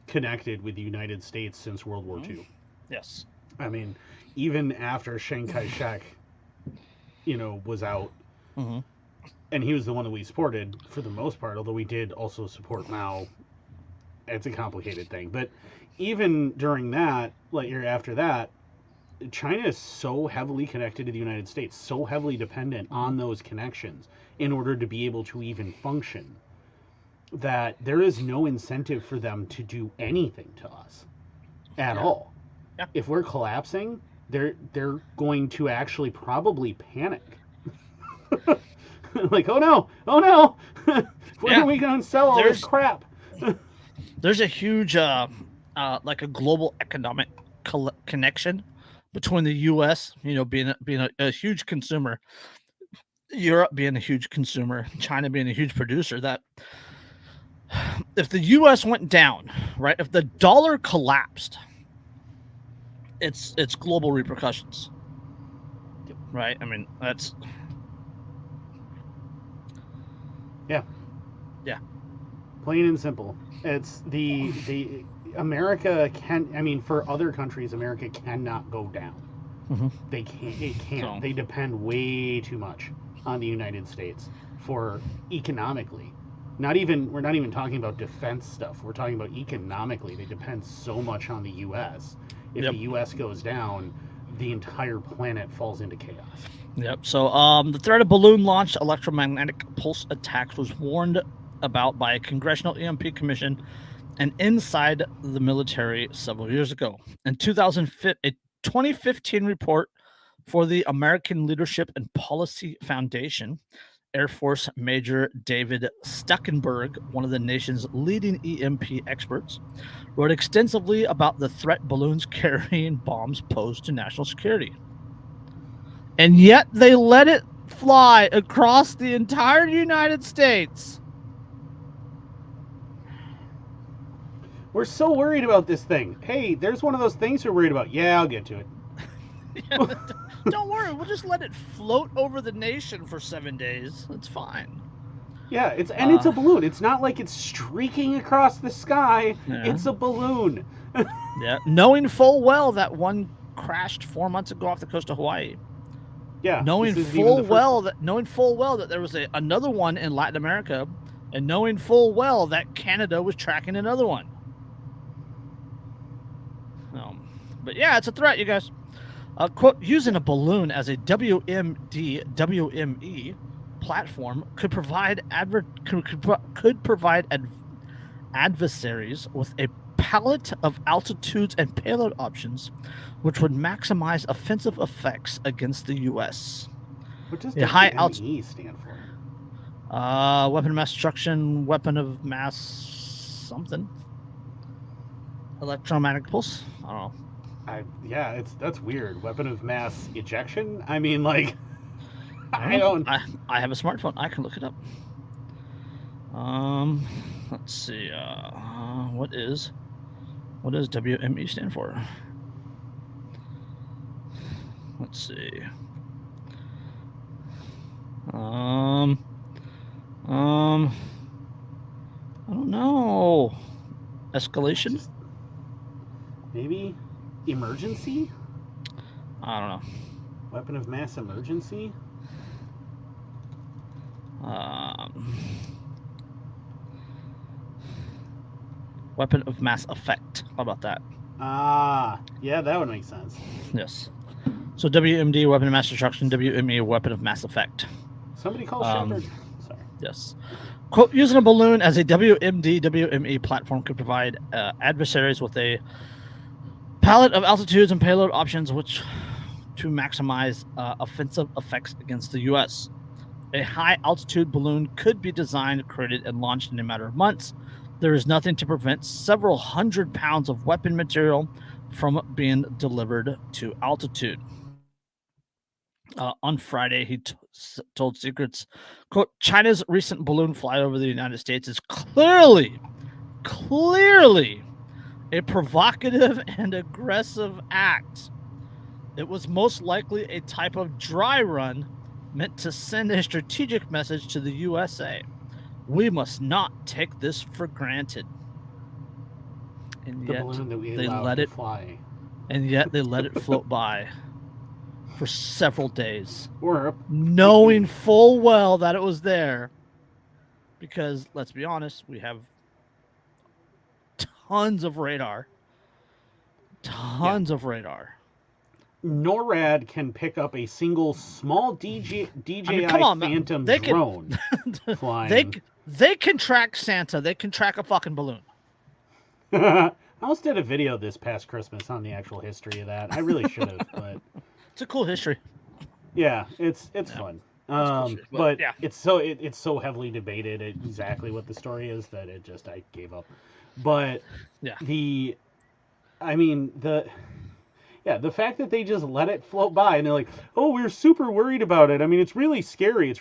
B: connected with the United States since World War II.
A: Yes.
B: I mean, even after Chiang Kai-shek, was out, and he was the one that we supported for the most part, although we did also support Mao. It's a complicated thing. But even during that, like year after that, China is so heavily connected to the United States, so heavily dependent on those connections in order to be able to even function, that there is no incentive for them to do anything to us at all.
A: Yeah.
B: If we're collapsing, they're going to actually probably panic. Like, oh no, when are we going to sell all this crap?
A: There's a huge, like a global economic connection between the U.S., being a huge consumer, Europe being a huge consumer, China being a huge producer, that if the U.S. went down, right, if the dollar collapsed, it's global repercussions, right? I mean, that's
B: yeah, plain and simple. It's the America can. I mean, for other countries, America cannot go down.
A: Mm-hmm.
B: They can't. It can't. So, they depend way too much on the United States for economically. We're not even talking about defense stuff. We're talking about economically. They depend so much on the U.S. If the U.S. goes down, the entire planet falls into chaos.
A: Yep. So the threat of balloon-launched electromagnetic pulse attacks was warned about by a congressional EMP commission and inside the military several years ago. In 2015 report for the American Leadership and Policy Foundation, Air Force Major David Stuckenberg, one of the nation's leading EMP experts, wrote extensively about the threat balloons carrying bombs pose to national security. And yet they let it fly across the entire United States.
B: We're so worried about this thing. Hey, there's one of those things we're worried about. Yeah, I'll get to it.
A: Don't worry, we'll just let it float over the nation for 7 days. It's fine.
B: Yeah, it's a balloon. It's not like it's streaking across the sky. Yeah. It's a balloon.
A: Yeah, knowing full well that one crashed 4 months ago off the coast of Hawaii.
B: Yeah,
A: knowing full well that there was another one in Latin America, and knowing full well that Canada was tracking another one. But yeah, it's a threat, you guys. Quote, using a balloon as a WME platform could provide adversaries with a palette of altitudes and payload options, which would maximize offensive effects against the U.S.
B: What does WME stand for?
A: Weapon of mass destruction, weapon of mass something. Electromagnetic pulse? I don't know.
B: That's weird. Weapon of mass ejection? I mean, like,
A: I have a smartphone. I can look it up. Let's see. What does WME stand for? Let's see. I don't know. Escalation?
B: Maybe emergency?
A: I don't know.
B: Weapon of mass emergency?
A: Weapon of mass effect. How about that?
B: Yeah, that would make sense.
A: Yes. So WMD, weapon of mass destruction, WME, weapon of mass effect.
B: Somebody call Shepard. Sorry.
A: Yes. Quote, using a balloon as a WMD, WME platform could provide adversaries with a palette of altitudes and payload options which to maximize offensive effects against the U.S. A high-altitude balloon could be designed, created, and launched in a matter of months. There is nothing to prevent several hundred pounds of weapon material from being delivered to altitude. On Friday, he told Secrets, quote, China's recent balloon flight over the United States is clearly a provocative and aggressive act. It was most likely a type of dry run meant to send a strategic message to the USA. We must not take this for granted. And
B: the
A: yet
B: balloon that we
A: they
B: allowed
A: let
B: to
A: it
B: fly.
A: And yet they let it float by for several days,
B: or
A: knowing full well that it was there. Because let's be honest, we have tons of radar.
B: NORAD can pick up a single small DJI Phantom drone flying.
A: They can track Santa. They can track a fucking balloon.
B: I almost did a video this past Christmas on the actual history of that. I really should have, but
A: it's a cool history.
B: Yeah, it's fun. But yeah. it's so heavily debated exactly what the story is that I gave up. But the fact that they just let it float by and they're like, oh, we're super worried about it. I mean, it's really scary.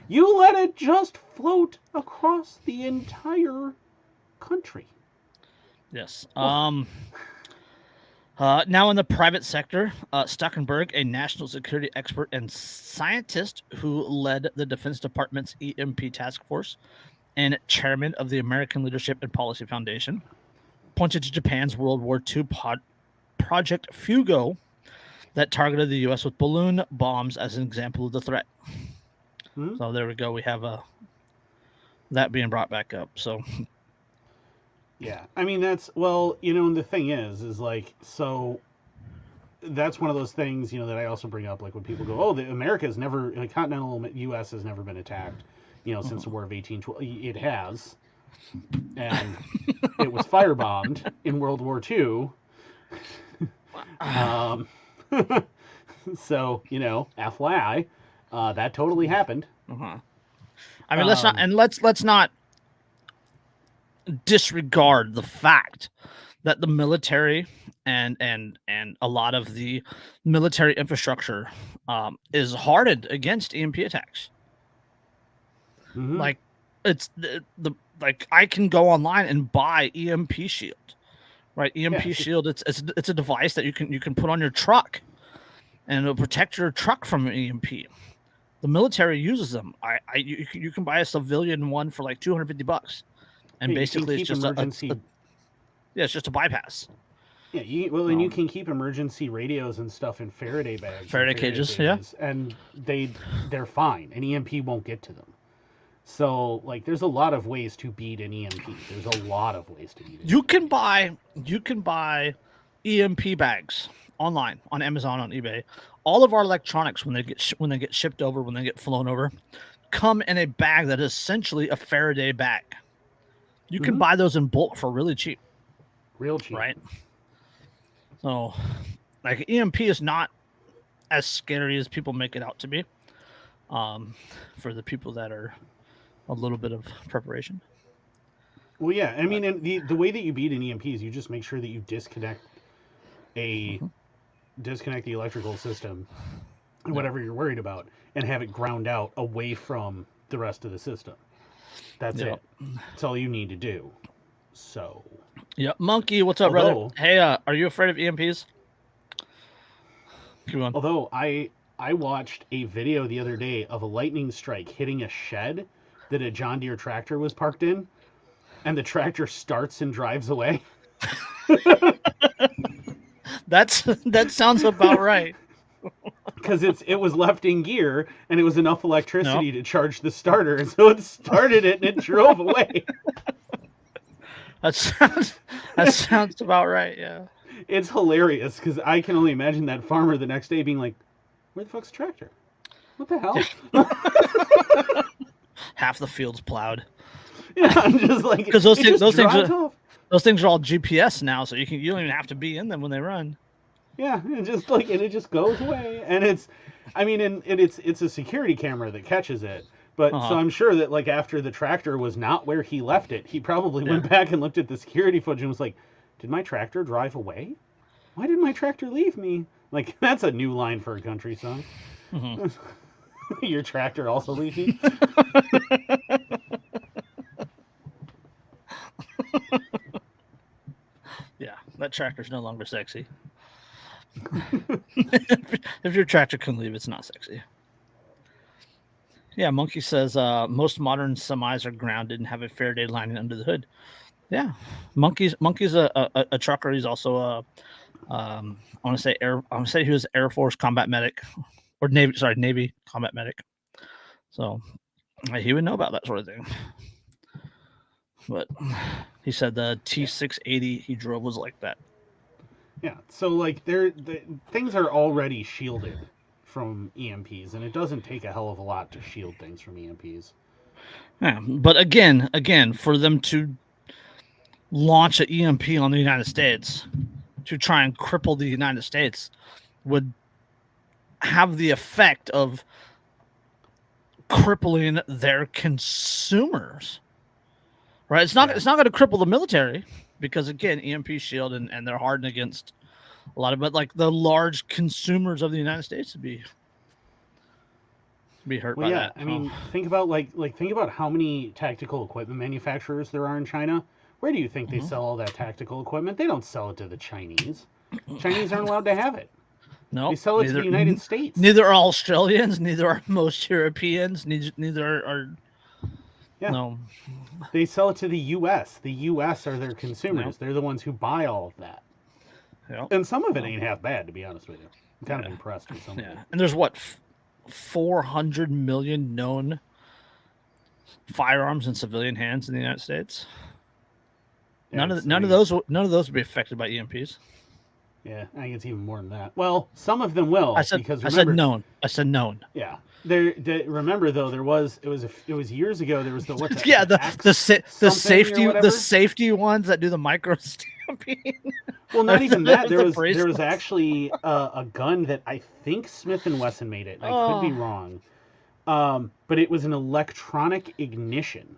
B: You let it just float across the entire country.
A: Yes. Now in the private sector, Stuckenberg, a national security expert and scientist who led the Defense Department's EMP task force and chairman of the American Leadership and Policy Foundation, pointed to Japan's World War II Project Fugo that targeted the U.S. with balloon bombs as an example of the threat. Mm-hmm. So there we go. We have that being brought back up. So...
B: Yeah, I mean, the thing is like, so that's one of those things, that I also bring up, like when people go, oh, continental U.S. has never been attacked, since the War of 1812. It has, and it was firebombed in World War II. So, FYI, that totally happened.
A: Uh-huh. I mean, let's not disregard the fact that the military and a lot of the military infrastructure is hardened against EMP attacks. Mm-hmm. Like it's like I can go online and buy EMP shield, right? EMP shield. It's a device that you can put on your truck, and it'll protect your truck from an EMP. The military uses them. You can buy a civilian one for like $250. And basically, it's just it's just a bypass.
B: Yeah, and you can keep emergency radios and stuff in Faraday bags,
A: Faraday cages, yeah,
B: and they're fine. An EMP won't get to them. So, like, there's a lot of ways to beat an EMP. There's a lot of ways to beat it.
A: You can buy EMP bags online on Amazon, on eBay. All of our electronics, when they get shipped over, when they get flown over, come in a bag that is essentially a Faraday bag. You can buy those in bulk for really cheap.
B: Real cheap.
A: Right? So, like, EMP is not as scary as people make it out to be. For the people that are a little bit of preparation.
B: Well, yeah. I mean, and the way that you beat an EMP is you just make sure that you disconnect the electrical system, whatever you're worried about, and have it ground out away from the rest of the system. That's it. That's all you need to do. So.
A: Yeah, Monkey, what's up, brother? Hey, are you afraid of EMPs? Come on.
B: Although I watched a video the other day of a lightning strike hitting a shed that a John Deere tractor was parked in, and the tractor starts and drives away.
A: That sounds about right.
B: Because it was left in gear, and it was enough electricity to charge the starter, and so it started it and it drove away.
A: That sounds about right. Yeah,
B: it's hilarious because I can only imagine that farmer the next day being like, "Where the fuck's the tractor? What the hell?"
A: Half the field's plowed.
B: Yeah, I'm just like,
A: because those things are all GPS now, so you don't even have to be in them when they run.
B: Yeah, it just goes away, and it's a security camera that catches it. But so I'm sure that, like, after the tractor was not where he left it, he probably went back and looked at the security footage and was like, "Did my tractor drive away? Why did my tractor leave me?" Like, that's a new line for a country song. Mm-hmm. Your tractor also leaves you.
A: Yeah, that tractor's no longer sexy. If your tractor can leave, it's not sexy. Yeah, Monkey says most modern semis are grounded and have a Faraday lining under the hood. Yeah, Monkey's a trucker. He's also I want to say he was Air Force combat medic or Navy combat medic. So he would know about that sort of thing. But he said the T680 he drove was like that.
B: Yeah, so like things are already shielded from EMPs, and it doesn't take a hell of a lot to shield things from EMPs.
A: Yeah, but again, for them to launch an EMP on the United States to try and cripple the United States would have the effect of crippling their consumers. Right? It's not going to cripple the military because again, EMP shield and they're hardened against a lot of, but like the large consumers of the United States would be hurt by that.
B: I mean, think about think about how many tactical equipment manufacturers there are in China. Where do you think they sell all that tactical equipment? They don't sell it to the Chinese. Chinese aren't allowed to have it.
A: No,
B: they sell it to the United States.
A: Neither are Australians. Neither are most Europeans. Neither are.
B: Yeah.
A: No.
B: They sell it to the U.S. The U.S. are their consumers. Yep. They're the ones who buy all of that. Yep. And some of it ain't half bad, to be honest with you. I'm kind of impressed with some of it.
A: And there's 400 million known firearms in civilian hands in the United States. Yeah, none of those would be affected by EMPs.
B: Yeah, I think it's even more than that. Well, some of them will.
A: I said known. I said known.
B: Yeah. Remember though, it was years ago. There was the
A: the safety ones that do the micro stamping.
B: Well, not even that. There was actually a gun that I think Smith & Wesson made it. I could be wrong, but it was an electronic ignition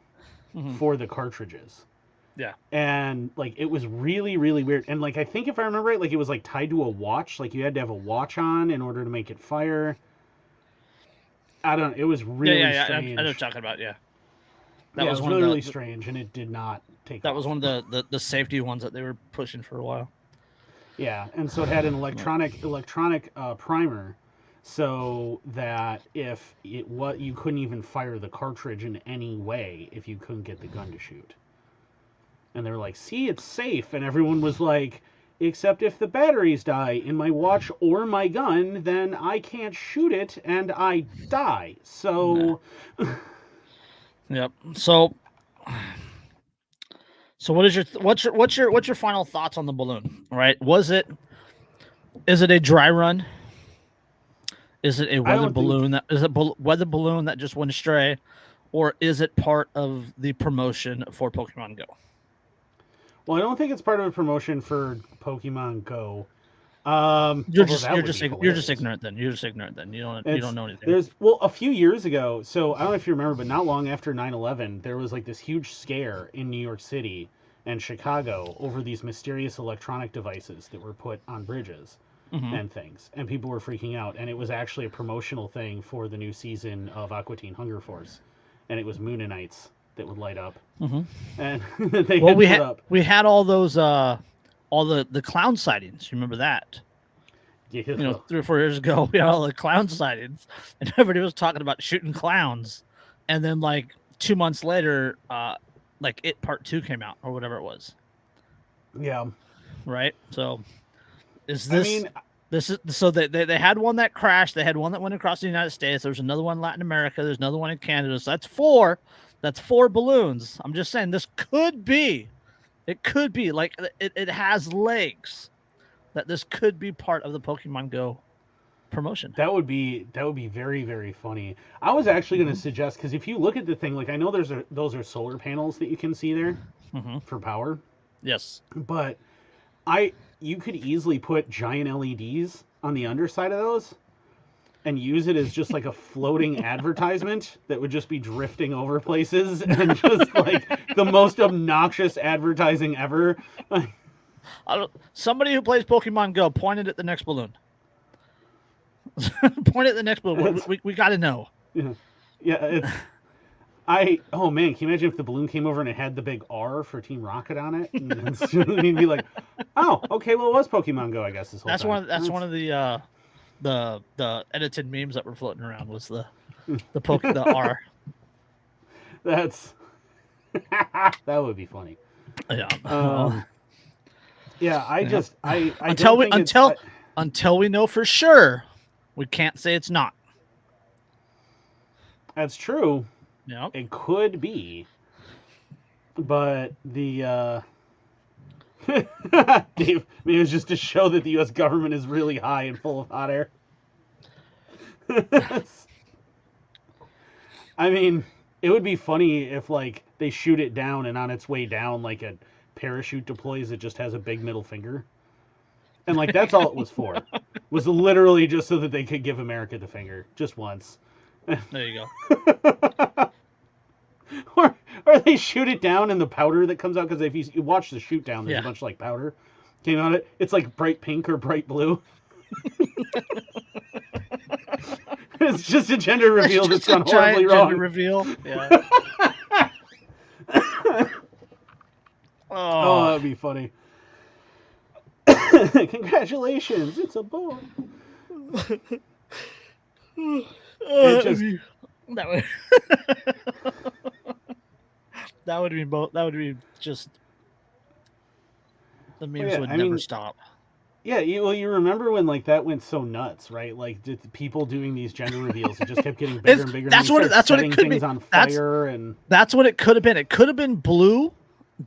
B: for the cartridges.
A: Yeah.
B: And it was really, really weird. And I think if I remember right, it was tied to a watch. You had to have a watch on in order to make it fire. I don't know. It was really strange.
A: I know what you're talking about. Yeah.
B: That was really strange, and it did not take.
A: That was one of the safety ones that they were pushing for a while.
B: Yeah, and so it had an electronic primer, so that if you couldn't even fire the cartridge in any way if you couldn't get the gun to shoot. And they were like, "See, it's safe," and everyone was like, "Except if the batteries die in my watch or my gun, then I can't shoot it and I die." So,
A: yep. So what's your final thoughts on the balloon? Right? Is it a dry run? Is it a weather balloon weather balloon that just went astray, or is it part of the promotion for Pokemon Go?
B: Well, I don't think it's part of a promotion for Pokemon Go.
A: You're just ignorant then. You're just ignorant then. You don't know anything.
B: A few years ago, so I don't know if you remember, but not long after 9/11, there was this huge scare in New York City and Chicago over these mysterious electronic devices that were put on bridges and things, and people were freaking out. And it was actually a promotional thing for the new season of Aqua Teen Hunger Force, and it was Moonanites that would light up. And
A: we had all those all the clown sightings. You remember that?
B: Yeah.
A: 3 or 4 years ago, we had all the clown sightings, and everybody was talking about shooting clowns. And then 2 months later, It Part 2 came out or whatever it was.
B: Yeah.
A: Right. So, this is so they had one that crashed. They had one that went across the United States. There's another one in Latin America. There's another one in Canada. So that's 4. That's 4 balloons. I'm just saying this could be. It could be it has legs. That this could be part of the Pokemon Go promotion.
B: That would be very, very funny. I was actually going to suggest, because if you look at the thing, I know those are solar panels that you can see there for power.
A: Yes.
B: But you could easily put giant LEDs on the underside of those and use it as just a floating advertisement that would just be drifting over places and just the most obnoxious advertising ever.
A: Somebody who plays Pokemon Go pointed at the next balloon. Point at the next balloon. We got to know.
B: Yeah. Oh man, can you imagine if the balloon came over and it had the big R for Team Rocket on it? And you'd be like, "Oh, okay, well it was Pokemon Go, I guess." This whole time.
A: That's one of the edited memes that were floating around was the R.
B: That's that would be funny.
A: Yeah. Until we know for sure, we can't say it's not.
B: That's true.
A: Yeah.
B: It could be. But the Dave, it was just to show that the U.S. government is really high and full of hot air. I mean, it would be funny if they shoot it down and on its way down a parachute deploys that just has a big middle finger. And that's all it was for. Was literally just so that they could give America the finger just once.
A: There you
B: go. or they shoot it down and the powder that comes out, because if you watch the shoot down, there's a bunch of like powder came out. It's like bright pink or bright blue. It's just a gender reveal that's gone horribly wrong.
A: Gender reveal. Yeah.
B: Oh, that'd be funny. Congratulations, it's a boy.
A: That would be both. That would be just the memes would never stop.
B: Yeah, you remember when like that went so nuts, right? Like people doing these gender reveals, it just kept getting bigger and bigger.
A: That's what it could be.
B: On fire and
A: that's what it could have been. It could have been blue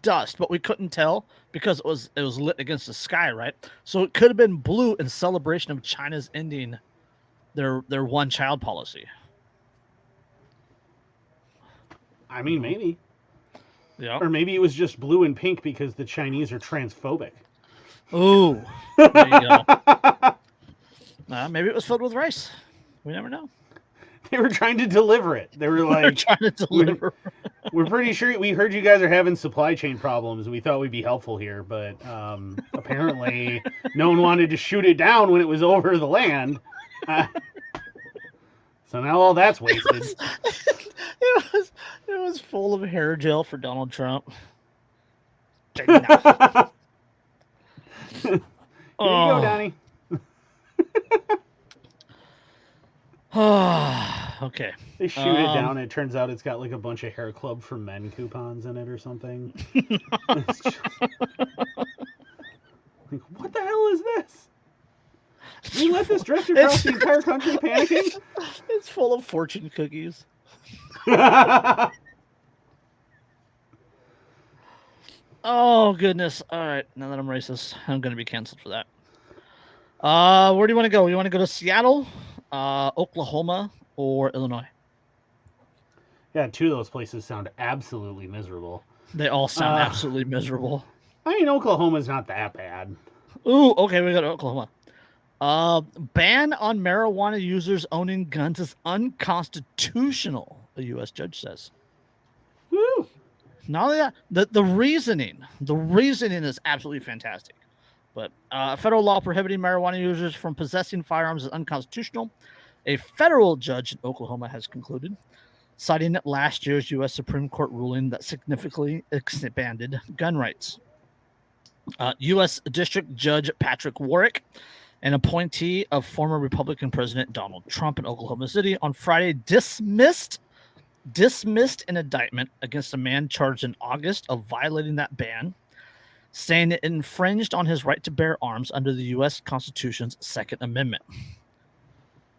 A: dust, but we couldn't tell because it was lit against the sky, right? So it could have been blue in celebration of China's ending their one child policy.
B: I mean, maybe.
A: Yeah.
B: Or maybe it was just blue and pink because the Chinese are transphobic.
A: Ooh. There you go. Maybe it was filled with rice. We never know.
B: They were trying to deliver it. They were like,
A: trying to deliver.
B: We're pretty sure we heard you guys are having supply chain problems. We thought we'd be helpful here, but apparently no one wanted to shoot it down when it was over the land. So now all that's wasted.
A: It was full of hair gel for Donald Trump.
B: Here you go, Donnie.
A: Okay.
B: They shoot it down, and it turns out it's got like a bunch of Hair Club for Men coupons in it or something. It's just... like, what the hell is this? We let this drift across the entire country panicking?
A: It's full of fortune cookies. Oh, goodness. All right. Now that I'm racist, I'm going to be canceled for that. Where do you want to go? You want to go to Seattle, Oklahoma, or Illinois?
B: Yeah, two of those places sound absolutely miserable.
A: They all sound absolutely miserable.
B: I mean, Oklahoma's not that bad.
A: Ooh, okay, we go to Oklahoma. Ban on marijuana users owning guns is unconstitutional, a U.S. judge says.
B: Woo!
A: Not only that, the reasoning is absolutely fantastic. But federal law prohibiting marijuana users from possessing firearms is unconstitutional. A federal judge in Oklahoma has concluded, citing last year's U.S. Supreme Court ruling that significantly expanded gun rights. U.S. District Judge Patrick Warwick, an appointee of former Republican President Donald Trump in Oklahoma City, on Friday dismissed an indictment against a man charged in August of violating that ban, saying it infringed on his right to bear arms under the U.S. Constitution's Second Amendment.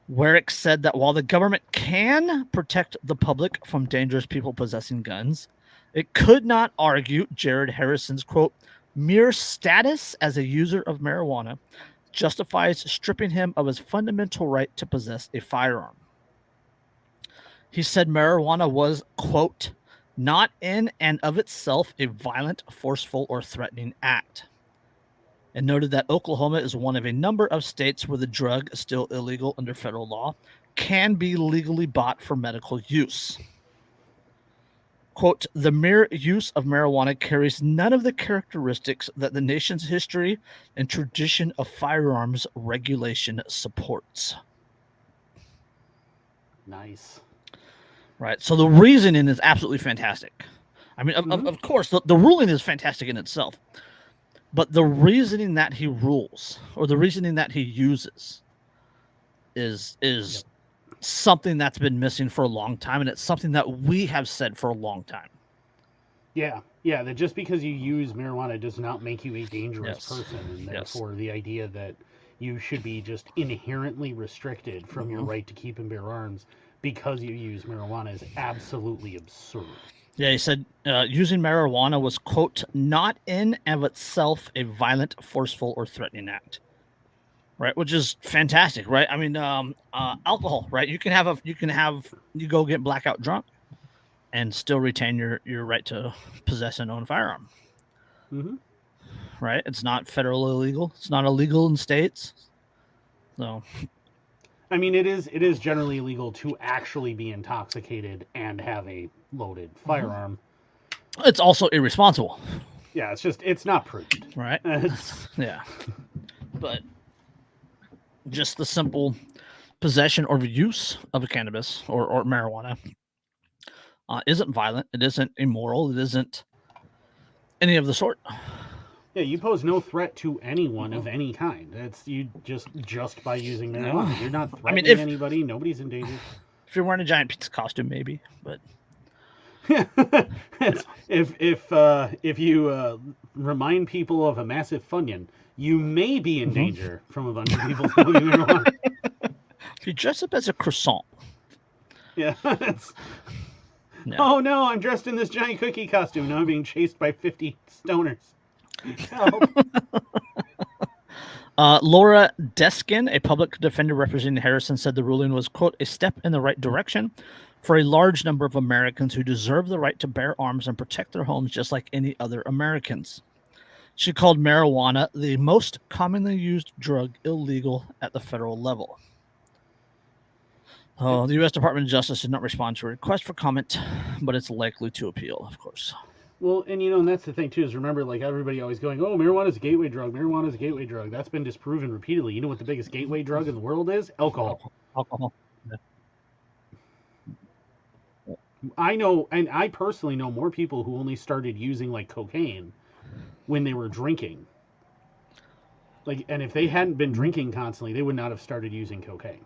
A: Warwick said that while the government can protect the public from dangerous people possessing guns, it could not argue Jared Harrison's, quote, mere status as a user of marijuana justifies stripping him of his fundamental right to possess a firearm. He said marijuana was, quote, not in and of itself a violent, forceful, or threatening act, and noted that Oklahoma is one of a number of states where the drug, still illegal under federal law, can be legally bought for medical use. Quote, the mere use of marijuana carries none of the characteristics that the nation's history and tradition of firearms regulation supports.
B: Nice.
A: Right. So the reasoning is absolutely fantastic. I mean, of course, the ruling is fantastic in itself. But the reasoning that he rules, or the reasoning that he uses, is something that's been missing for a long time, and it's something that we have said for a long time.
B: Yeah, that just because you use marijuana does not make you a dangerous person, and therefore the idea that you should be just inherently restricted from your right to keep and bear arms because you use marijuana is absolutely absurd.
A: Yeah, he said using marijuana was, quote, not in and of itself a violent, forceful, or threatening act. Right, which is fantastic, right? I mean, alcohol, right? You go get blackout drunk and still retain your right to possess and own a firearm.
B: Mm-hmm.
A: Right? It's not federally illegal. It's not illegal in states. So,
B: I mean, it is generally illegal to actually be intoxicated and have a loaded firearm.
A: It's also irresponsible.
B: Yeah, it's not prudent.
A: Right. Yeah. But just the simple possession or use of a cannabis or marijuana isn't violent. It isn't immoral. It isn't any of the sort.
B: Yeah, you pose no threat to anyone of any kind. It's you just by using marijuana. You're not threatening anybody. Nobody's in danger.
A: If you're wearing a giant pizza costume, maybe, but
B: if you remind people of a massive Funyun, you may be in danger from a bunch of people smoking marijuana.
A: If you dress up as a croissant.
B: Yeah. Oh no, I'm dressed in this giant cookie costume. Now I'm being chased by 50 stoners.
A: Laura Deskin, a public defender representing Harrison, said the ruling was, quote, a step in the right direction for a large number of Americans who deserve the right to bear arms and protect their homes just like any other Americans. She called marijuana the most commonly used drug illegal at the federal level. The U.S. Department of Justice did not respond to a request for comment, but it's likely to appeal, of course.
B: Well, and and that's the thing too, is remember, like, everybody always going, oh, marijuana is a gateway drug. Marijuana is a gateway drug. That's been disproven repeatedly. You know what the biggest gateway drug in the world is? Alcohol.
A: Alcohol.
B: Yeah. I know, and I personally know more people who only started using, like, cocaine when they were drinking. Like, and if they hadn't been drinking constantly, they would not have started using cocaine.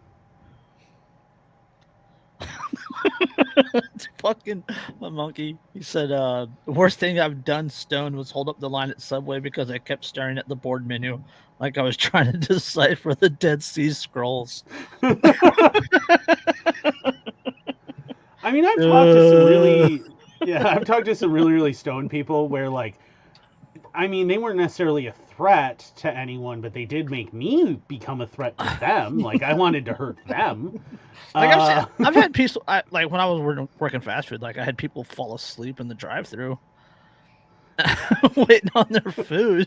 A: Fucking my monkey. He said, the worst thing I've done, Stone, was hold up the line at Subway because I kept staring at the board menu like I was trying to decipher the Dead Sea Scrolls.
B: I mean, I've talked to some really, really stoned people where, like, I mean, they weren't necessarily a threat to anyone, but they did make me become a threat to them. Like, I wanted to hurt them.
A: Like I've had people, like when I was working fast food, like I had people fall asleep in the drive-thru waiting on their food.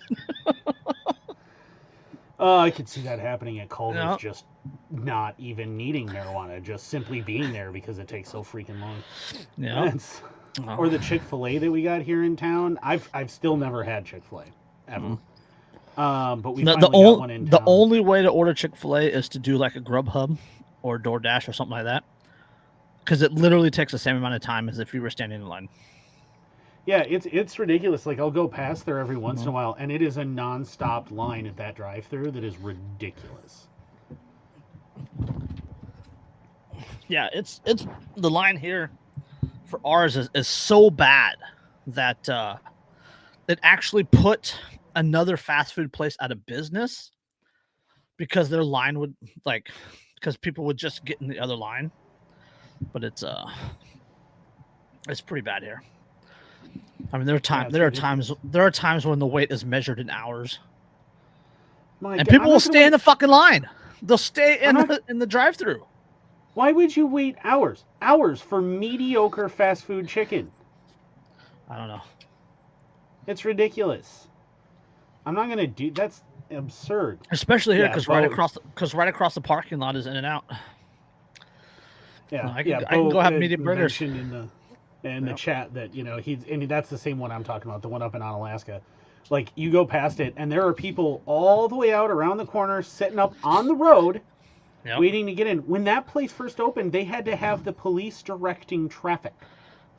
B: I could see that happening at Culver's, just not even needing marijuana, just simply being there because it takes so freaking long.
A: Yeah.
B: Or the Chick-fil-A that we got here in town. I've still never had Chick-fil-A ever. But we finally got one in town.
A: The only way to order Chick-fil-A is to do like a Grubhub or DoorDash or something like that, because it literally takes the same amount of time as if you were standing in line.
B: Yeah, it's ridiculous. Like, I'll go past there every once in a while, and it is a non-stop line at that drive-thru that is ridiculous.
A: Yeah, it's the line here for ours is so bad that it actually put another fast food place out of business because their line would, like, because people would just get in the other line. But it's pretty bad here. I mean, there are times when the wait is measured in hours. And people will stay in the fucking line. They'll stay in the drive-thru.
B: Why would you wait hours? Hours for mediocre fast food chicken?
A: I don't know.
B: It's ridiculous. I'm not gonna do. That's absurd.
A: Especially here, because right across the parking lot is In-N-Out.
B: Yeah,
A: I can go have medium burgers.
B: In the chat that that's the same one I'm talking about, the one up in Alaska. Like, you go past it, and there are people all the way out around the corner, sitting up on the road, waiting to get in. When that place first opened, they had to have the police directing traffic.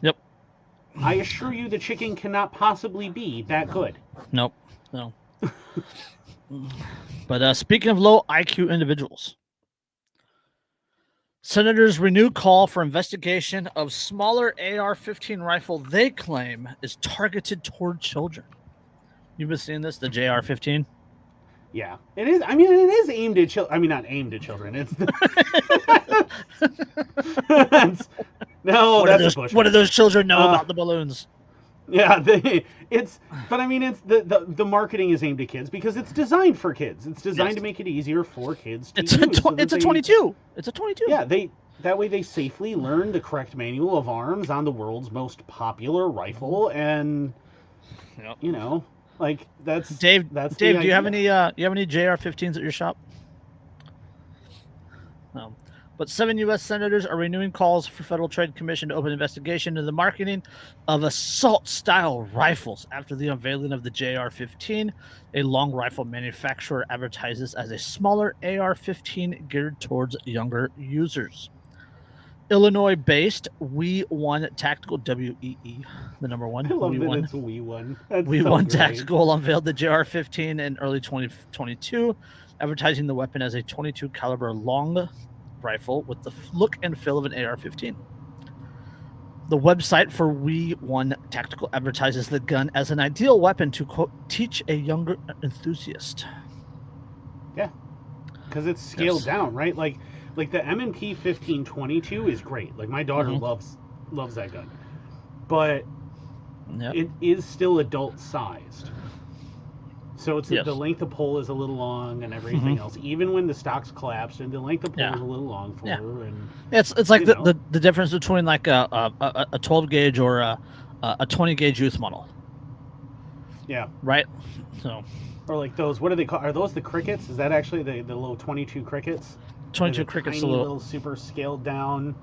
A: Yep.
B: I assure you, the chicken cannot possibly be that good.
A: Nope. No. But speaking of low IQ individuals, senators renew call for investigation of smaller AR-15 rifle they claim is targeted toward children. You've been seeing this, the JR-15?
B: Yeah, it is. I mean, it is aimed at children. I mean, not aimed at children. It's no.
A: What do those children know about the balloons?
B: Yeah, but I mean, it's the marketing is aimed at kids because it's designed for kids. It's designed to make it easier for kids to use.
A: It's a 22. It's a 22.
B: Yeah, that way they safely learn the correct manual of arms on the world's most popular rifle, and like that's
A: Dave. Do you have any JR-15s at your shop? But 7 U.S. senators are renewing calls for Federal Trade Commission to open investigation into the marketing of assault-style rifles after the unveiling of the JR-15. A long rifle manufacturer advertises as a smaller AR-15 geared towards younger users. Illinois-based We1 Tactical, WEE, the number one.
B: I love
A: We1.
B: That it's We1. That's
A: We1
B: so
A: Tactical unveiled the JR-15 in early 2022, advertising the weapon as a 22 caliber long rifle with the look and feel of an AR-15. The website for We1 Tactical advertises the gun as an ideal weapon to, quote, teach a younger enthusiast.
B: Yeah, because it's scaled down, right? Like the M&P 1522 is great. Like my daughter loves that gun, but it is still adult sized. So it's the length of pole is a little long and everything else. Even when the stock's collapsed, and the length of pole is a little long for her. And
A: it's like the difference between like a 12 gauge or a 20 gauge youth model.
B: Yeah.
A: Right. So.
B: Or like those, what are they called? Are those the crickets? Is that actually the little 22 crickets?
A: 22 crickets,
B: tiny, little super scaled down.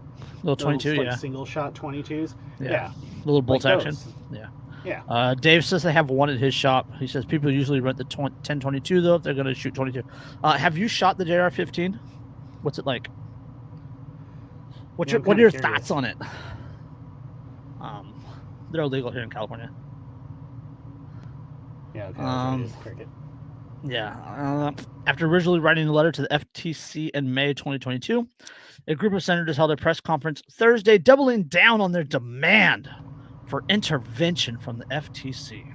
A: Little 22,
B: like single shot 22s. Yeah.
A: Little bolt
B: like
A: action.
B: Those.
A: Yeah.
B: Yeah.
A: Dave says they have one at his shop. He says people usually rent the 1022 though if they're going to shoot 22. Have you shot the JR-15? What's it like? What are your thoughts on it? They're illegal here in California.
B: Yeah. Okay. Cricket.
A: Yeah. After originally writing a letter to the FTC in May 2022, a group of senators held a press conference Thursday, doubling down on their demand for intervention from the FTC.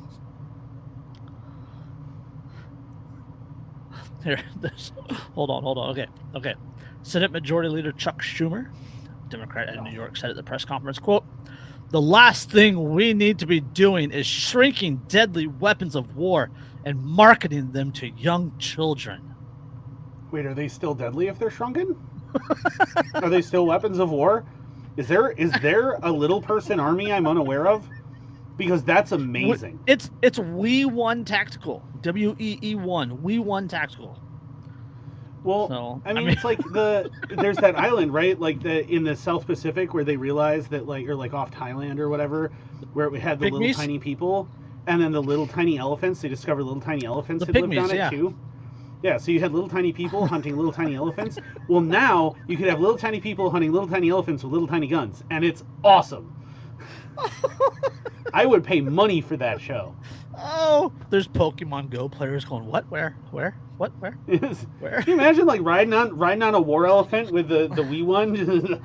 A: Hold on. Okay. Senate Majority Leader Chuck Schumer, Democrat in New York, said at the press conference, quote, "The last thing we need to be doing is shrinking deadly weapons of war and marketing them to young children."
B: Wait, are they still deadly if they're shrunken? Are they still weapons of war? Is there a little person army I'm unaware of? Because that's amazing.
A: It's We1 Tactical. WEE1. We1 Tactical.
B: Well, so, I mean, it's like there's that island, right? Like in the South Pacific where they realized that or off Thailand or whatever, where we had the little tiny people, and then the little tiny elephants. They discovered little tiny elephants had lived on it too. Yeah, so you had little tiny people hunting little tiny elephants. Well, now you could have little tiny people hunting little tiny elephants with little tiny guns, and it's awesome. I would pay money for that show.
A: Oh, there's Pokemon Go players going, what, where, what, where?
B: Where? Can you imagine riding on a war elephant with the We1?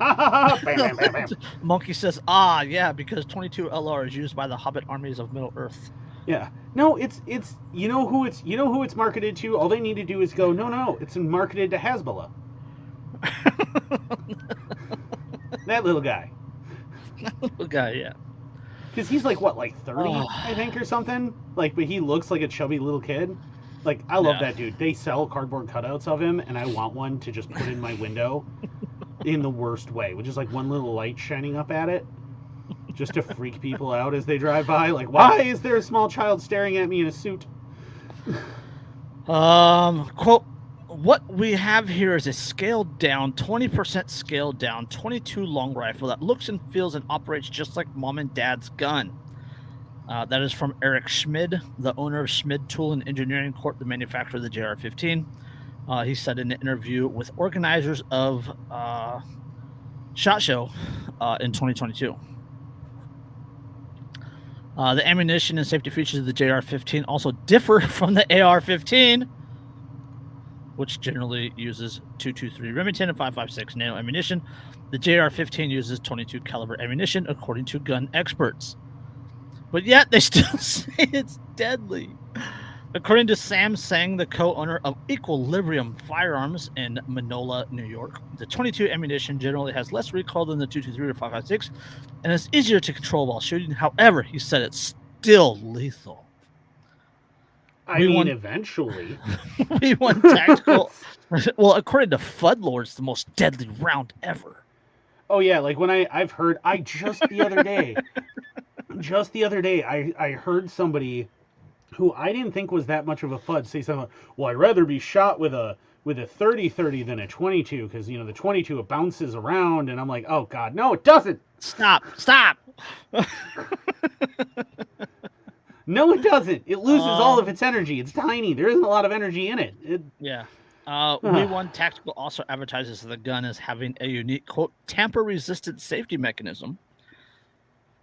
B: Bam, bam, bam.
A: Monkey says, yeah, because 22 LR is used by the Hobbit armies of Middle Earth.
B: Yeah. No, it's you know who it's marketed to? All they need to do is go, no, it's marketed to Hasbullah. That little guy.
A: That little guy, yeah.
B: Because he's like 30, I think, or something. But he looks like a chubby little kid. I love that dude. They sell cardboard cutouts of him, and I want one to just put in my window in the worst way, with just one little light shining up at it, just to freak people out as they drive by. Why is there a small child staring at me in a suit?
A: Quote, "What we have here is a scaled down, 20% scaled down 22 long rifle that looks and feels and operates just like mom and dad's gun." That is from Eric Schmid, the owner of Schmid Tool and Engineering Corp., the manufacturer of the JR-15. He said in an interview with organizers of SHOT Show in 2022. The ammunition and safety features of the JR-15 also differ from the AR-15, which generally uses .223 Remington and .556 nano ammunition. The JR-15 uses 22 caliber ammunition, according to gun experts. But yet they still say it's deadly. According to Sam Sang, the co-owner of Equilibrium Firearms in Manola, New York, the 22 ammunition generally has less recoil than the .223 or .556, and is easier to control while shooting. However, he said it's still lethal.
B: Eventually.
A: We1 Tactical. Well, according to Fudlord, it's the most deadly round ever.
B: Oh yeah, when I've heard, just the other day, I heard somebody who I didn't think was that much of a FUD say something. Well, I'd rather be shot with a with a 30-30 than a 22 because, the 22, it bounces around, and I'm like, oh, God, no, it doesn't.
A: Stop.
B: No, it doesn't. It loses all of its energy. It's tiny. There isn't a lot of energy in it.
A: Yeah. We1 Tactical also advertises the gun as having a unique, quote, tamper-resistant safety mechanism,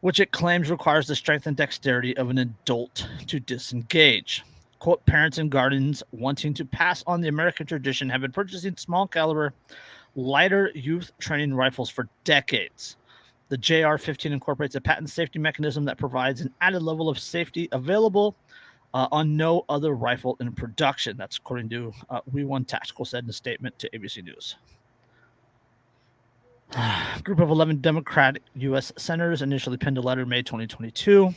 A: which it claims requires the strength and dexterity of an adult to disengage. Quote, parents and guardians wanting to pass on the American tradition have been purchasing small caliber, lighter youth training rifles for decades. The JR-15 incorporates a patent safety mechanism that provides an added level of safety available on no other rifle in production. That's according to We1 Tactical said in a statement to ABC News. A group of 11 Democratic U.S. senators initially penned a letter in May 2022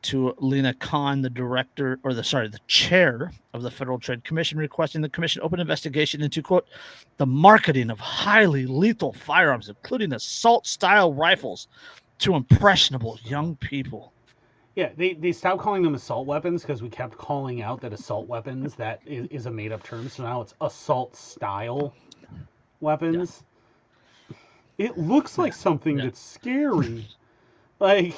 A: to Lena Khan, the chair of the Federal Trade Commission, requesting the commission open investigation into, quote, the marketing of highly lethal firearms, including assault-style rifles, to impressionable young people.
B: Yeah, they stopped calling them assault weapons because we kept calling out that assault weapons, that is a made-up term, so now it's assault-style weapons. Yeah. It looks like something that's scary. Like...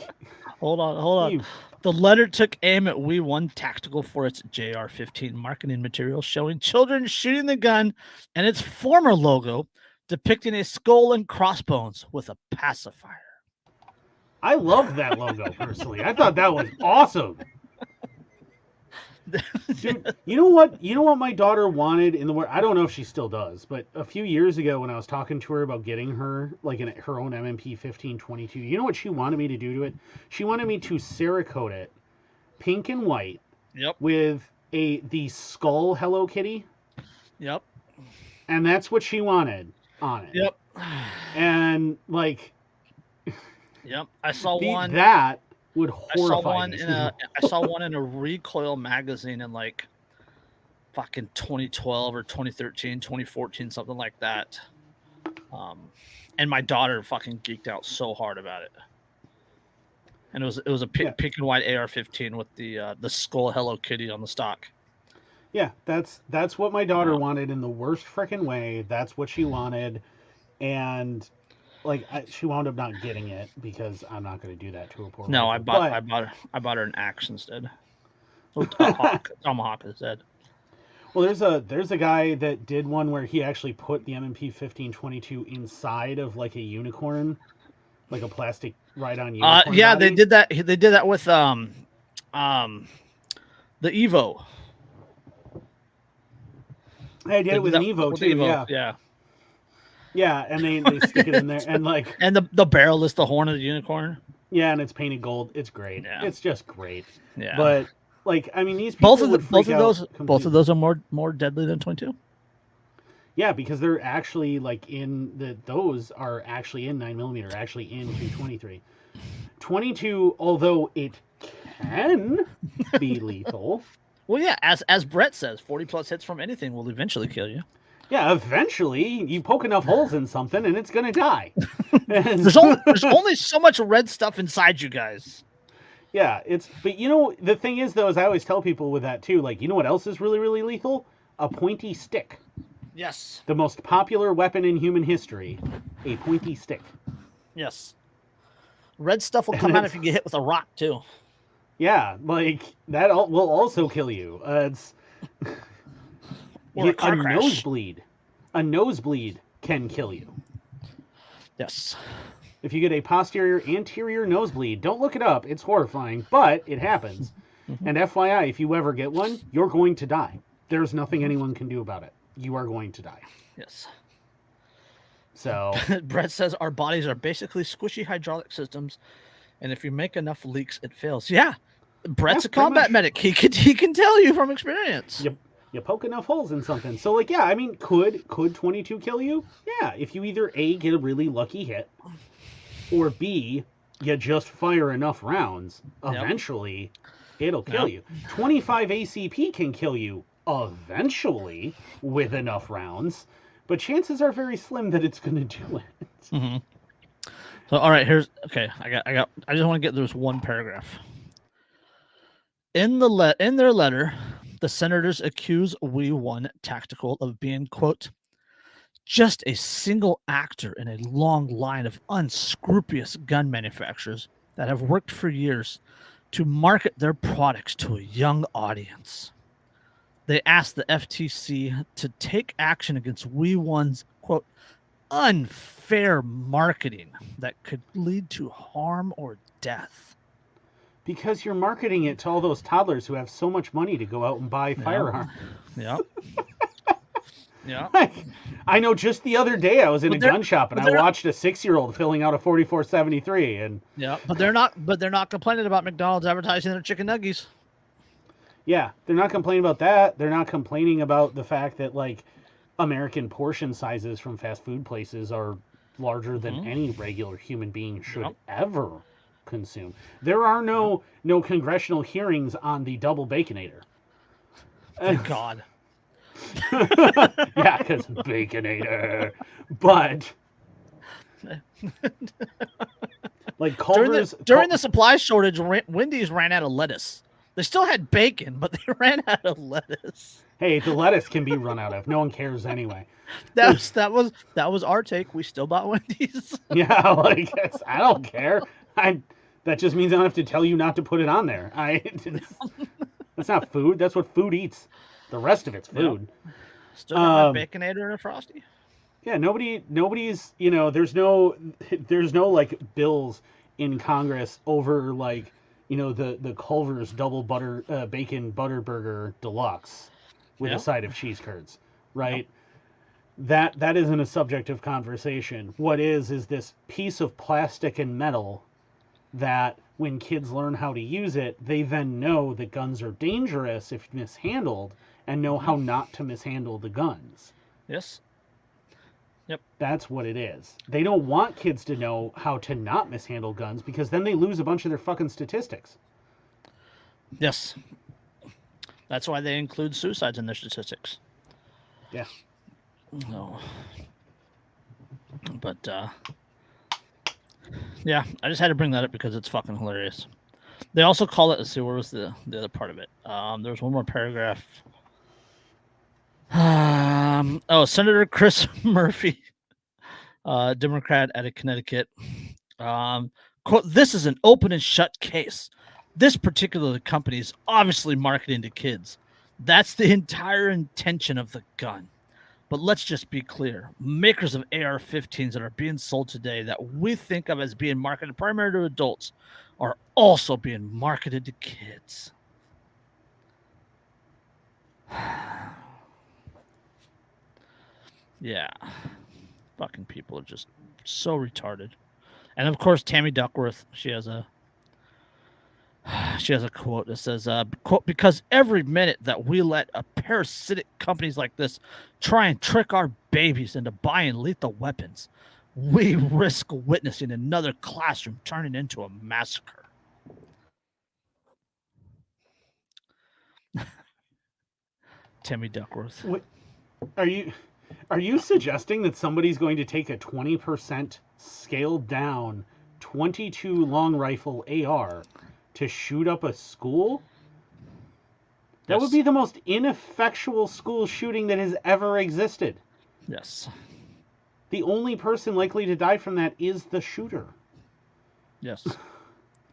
A: Hold on. The letter took aim at We1 Tactical for its JR-15 marketing material showing children shooting the gun and its former logo depicting a skull and crossbones with a pacifier.
B: I love that logo, personally. I thought that was awesome. Dude, you know what my daughter wanted in the world? I don't know if she still does, but a few years ago when I was talking to her about getting her her own MMP 1522, you know what she wanted me to do to it? She wanted me to Cerakote it pink and white.
A: Yep.
B: With the skull Hello Kitty.
A: Yep.
B: And that's what she wanted on it.
A: Yep.
B: And
A: yep, I saw one
B: that would horrify me.
A: I saw one in a Recoil magazine in fucking 2012 or 2013, 2014, something like that. And my daughter fucking geeked out so hard about it. And it was a pink and white AR-15 with the skull Hello Kitty on the stock.
B: Yeah, that's what my daughter wanted in the worst freaking way. That's what she wanted, and she wound up not getting it because I'm not going to do that to her poor.
A: No, I bought her an axe instead. Tomahawk instead.
B: Well, there's a guy that did one where he actually put the MMP 1522 inside of a unicorn, like a plastic ride-on unicorn.
A: Yeah,
B: body.
A: they did that. They did that with the Evo.
B: They did it with an Evo too.
A: Yeah.
B: Yeah, and they stick it in there, and
A: and the barrel is the horn of the unicorn.
B: Yeah, and it's painted gold. It's great.
A: Yeah.
B: It's just great.
A: Yeah.
B: But these people
A: both of those are more deadly than 22.
B: Yeah, because they're actually those are actually in 9mm, actually in 223. 22, although it can be lethal.
A: Well, yeah, as Brett says, 40 plus hits from anything will eventually kill you.
B: Yeah, eventually you poke enough holes in something and it's gonna die.
A: There's only so much red stuff inside you guys.
B: Yeah, but the thing is though, is I always tell people with that too, you know what else is really, really lethal? A pointy stick.
A: Yes.
B: The most popular weapon in human history, a pointy stick.
A: Yes. Red stuff will come out if you get hit with a rock too.
B: Yeah, that will also kill you.
A: Or a
B: nosebleed. A nosebleed can kill you.
A: Yes.
B: If you get a anterior nosebleed, don't look it up. It's horrifying, but it happens. Mm-hmm. And FYI, if you ever get one, you're going to die. There's nothing anyone can do about it. You are going to die.
A: Yes.
B: So
A: Brett says our bodies are basically squishy hydraulic systems, and if you make enough leaks, it fails. Yeah. Brett's a combat medic. He can tell you from experience.
B: You poke enough holes in something. So, could 22 kill you? Yeah, if you either A, get a really lucky hit, or B, you just fire enough rounds. Eventually, it'll kill you. 25 ACP can kill you eventually with enough rounds, but chances are very slim that it's going to do it.
A: Mm-hmm. So, all right, I just want to get through this one paragraph. In their letter, the senators accuse We1 Tactical of being, quote, just a single actor in a long line of unscrupulous gun manufacturers that have worked for years to market their products to a young audience. They asked the FTC to take action against We1's, quote, unfair marketing that could lead to harm or death.
B: Because you're marketing it to all those toddlers who have so much money to go out and buy firearms.
A: Yep. Yeah.
B: I know just the other day I was in a gun shop and I watched a 6-year-old filling out a 4473 and
A: but they're not complaining about McDonald's advertising their chicken nuggies.
B: Yeah, they're not complaining about that. They're not complaining about the fact that like American portion sizes from fast food places are larger than any regular human being should ever consume. There are no congressional hearings on the double Baconator.
A: Thank God.
B: Yeah, because Baconator. But like Culver's
A: during the supply shortage, Wendy's ran out of lettuce. They still had bacon, but they ran out of lettuce.
B: Hey, the lettuce can be run out of. No one cares anyway.
A: That was our take. We still bought Wendy's.
B: Yeah, like I don't care. That just means I don't have to tell you not to put it on there. That's not food. That's what food eats. The rest of it's food.
A: Yep. Still got my Baconator and a Frosty.
B: Yeah, nobody's, there's no like bills in Congress over like, the Culver's double bacon butter burger deluxe with a side of cheese curds, right? Yep. That isn't a subject of conversation. What is this piece of plastic and metal that when kids learn how to use it, they then know that guns are dangerous if mishandled and know how not to mishandle the guns.
A: Yes. Yep.
B: That's what it is. They don't want kids to know how to not mishandle guns because then they lose a bunch of their fucking statistics.
A: Yes. That's why they include suicides in their statistics.
B: Yeah.
A: No. But, yeah, I just had to bring that up because it's fucking hilarious. They also call it, let's see, where was the other part of it? There was one more paragraph. Senator Chris Murphy, Democrat out of Connecticut. Quote, this is an open and shut case. This particular company is obviously marketing to kids. That's the entire intention of the gun. But let's just be clear. Makers of AR-15s that are being sold today that we think of as being marketed primarily to adults are also being marketed to kids. Yeah. Fucking people are just so retarded. And of course, Tammy Duckworth, she has a quote that says, quote, because every minute that we let a parasitic companies like this try and trick our babies into buying lethal weapons, we risk witnessing another classroom turning into a massacre. Tammy Duckworth.
B: What, are you suggesting that somebody's going to take a 20% scaled down 22 long rifle AR to shoot up a school? That would be the most ineffectual school shooting that has ever existed.
A: Yes.
B: The only person likely to die from that is the shooter.
A: Yes.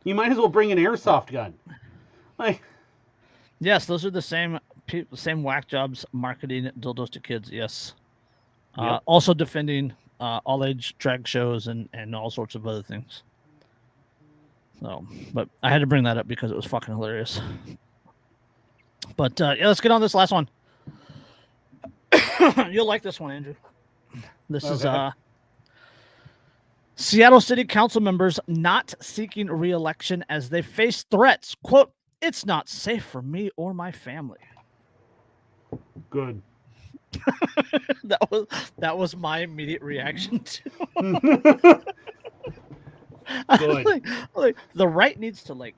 A: You
B: might as well bring an airsoft gun. Like,
A: yes, those are the same whack jobs marketing dildos to kids. Yes. Yep. Also defending all age drag shows and all sorts of other things. So, but I had to bring that up because it was fucking hilarious. But yeah, let's get on this last one. You'll like this one, Andrew. This is Seattle City Council members not seeking re-election as they face threats. Quote, it's not safe for me or my family.
B: Good.
A: that was my immediate reaction to.
B: Good.
A: like, the right needs to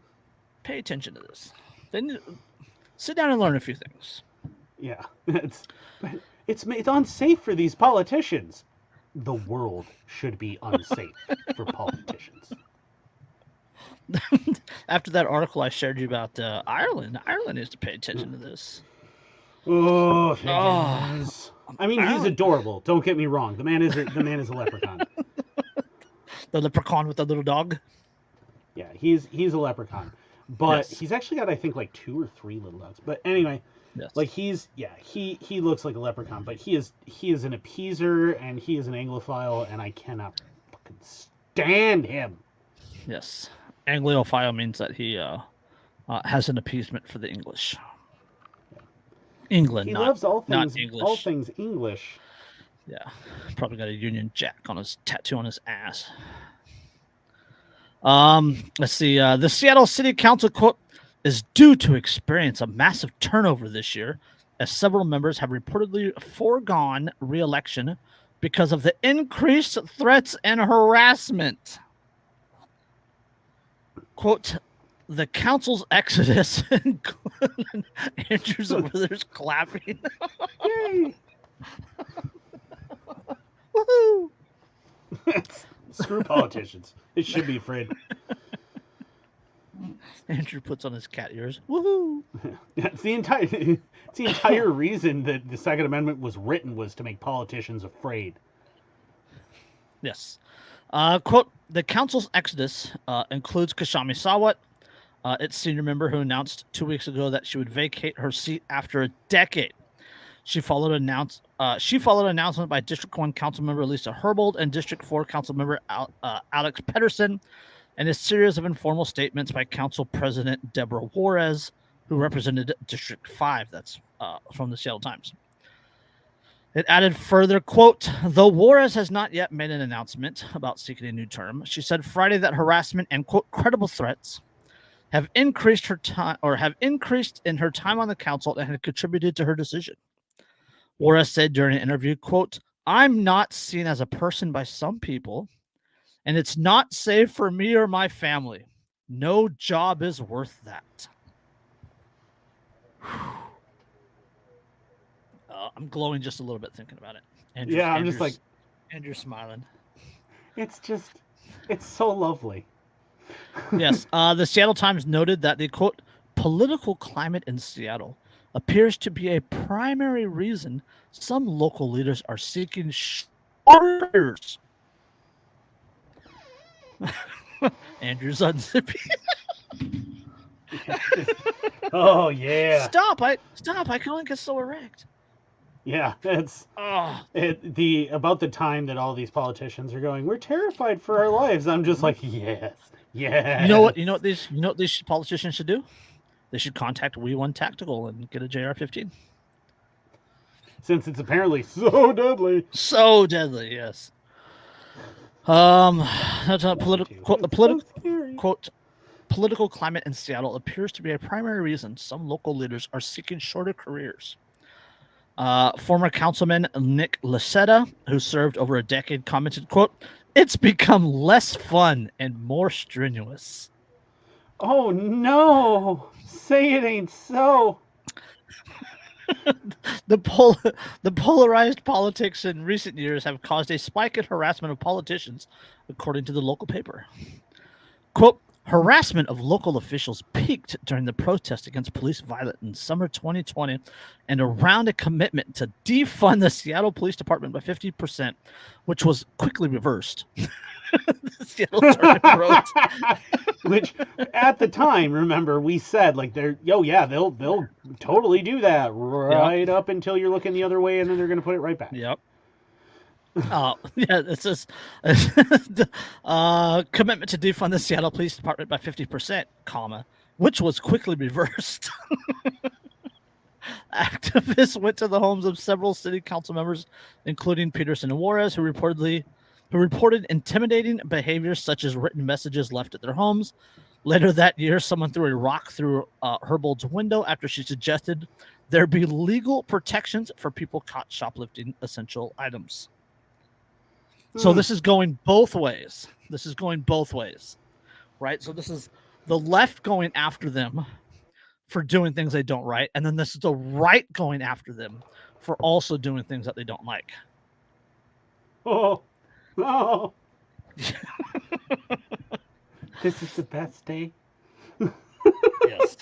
A: pay attention to this. Then sit down and learn a few things.
B: Yeah, it's unsafe for these politicians. The world should be unsafe for politicians.
A: After that article I shared you about Ireland needs to pay attention to this.
B: Oh, Higgins. I mean, he's adorable. Don't get me wrong. The man is a leprechaun.
A: The leprechaun with the little dog.
B: Yeah, he's a leprechaun, but he's actually got, I think, like 2 or 3 little dogs. But anyway, like he looks like a leprechaun, but he is an appeaser and he is an Anglophile, and I cannot fucking stand him.
A: Yes, Anglophile means that he has an appeasement for the English. England.
B: He loves all things English.
A: Yeah, probably got a Union Jack on his tattoo on his ass. Let's see. The Seattle City Council, quote, is due to experience a massive turnover this year, as several members have reportedly foregone re-election because of the increased threats and harassment. Quote, the council's exodus. Andrew's over there's clapping.
B: Yay!
A: Woohoo!
B: Screw politicians. They should be afraid.
A: Andrew puts on his cat ears. Woohoo!
B: It's the entire reason that the Second Amendment was written, was to make politicians afraid.
A: Yes. Quote, the council's exodus includes Kashami Sawat, its senior member, who announced 2 weeks ago that she would vacate her seat after a decade. She followed an announcement by District 1 council member Lisa Herbold and District 4 council member Alex Pedersen, and a series of informal statements by Council President Deborah Juarez, who represented District 5. That's from the Seattle Times. It added further, quote, though Juarez has not yet made an announcement about seeking a new term, she said Friday that harassment and, quote, credible threats have increased in her time on the council and have contributed to her decision. Juarez said during an interview, quote, I'm not seen as a person by some people, and it's not safe for me or my family. No job is worth that. I'm glowing just a little bit thinking about it. Andrew's smiling.
B: It's so lovely.
A: Yes. The Seattle Times noted that the, quote, political climate in Seattle appears to be a primary reason some local leaders are seeking shorters. Andrew's unzipping.
B: Oh yeah.
A: Stop! I can only get so erect.
B: Yeah, that's about the time that all these politicians are going, we're terrified for our lives. I'm just like, yes.
A: You know what these politicians should do? They should contact We One Tactical and get a JR-15.
B: Since it's apparently so deadly.
A: So deadly, yes. Political climate in Seattle appears to be a primary reason some local leaders are seeking shorter careers. Former councilman Nick Lasetta, who served over a decade, commented, quote, it's become less fun and more strenuous.
B: Oh no! Say it ain't so.
A: The polarized politics in recent years have caused a spike in harassment of politicians, according to the local paper. Quote, harassment of local officials peaked during the protest against police violence in summer 2020 and around a commitment to defund the Seattle Police Department by 50%, which was quickly reversed.
B: Which at the time, remember, we said like they'll totally do that right up until you're looking the other way, and then they're going to put it right back.
A: Yep. It says commitment to defund the Seattle Police Department by 50%, which was quickly reversed. Activists went to the homes of several city council members, including Peterson and Juarez, who reported intimidating behaviors such as written messages left at their homes. Later that year, someone threw a rock through Herbold's window after she suggested there be legal protections for people caught shoplifting essential items. So this is going both ways. Right? So this is the left going after them for doing things they don't right, and then this is the right going after them for also doing things that they don't like.
B: Oh. This is the best day.
A: Yes.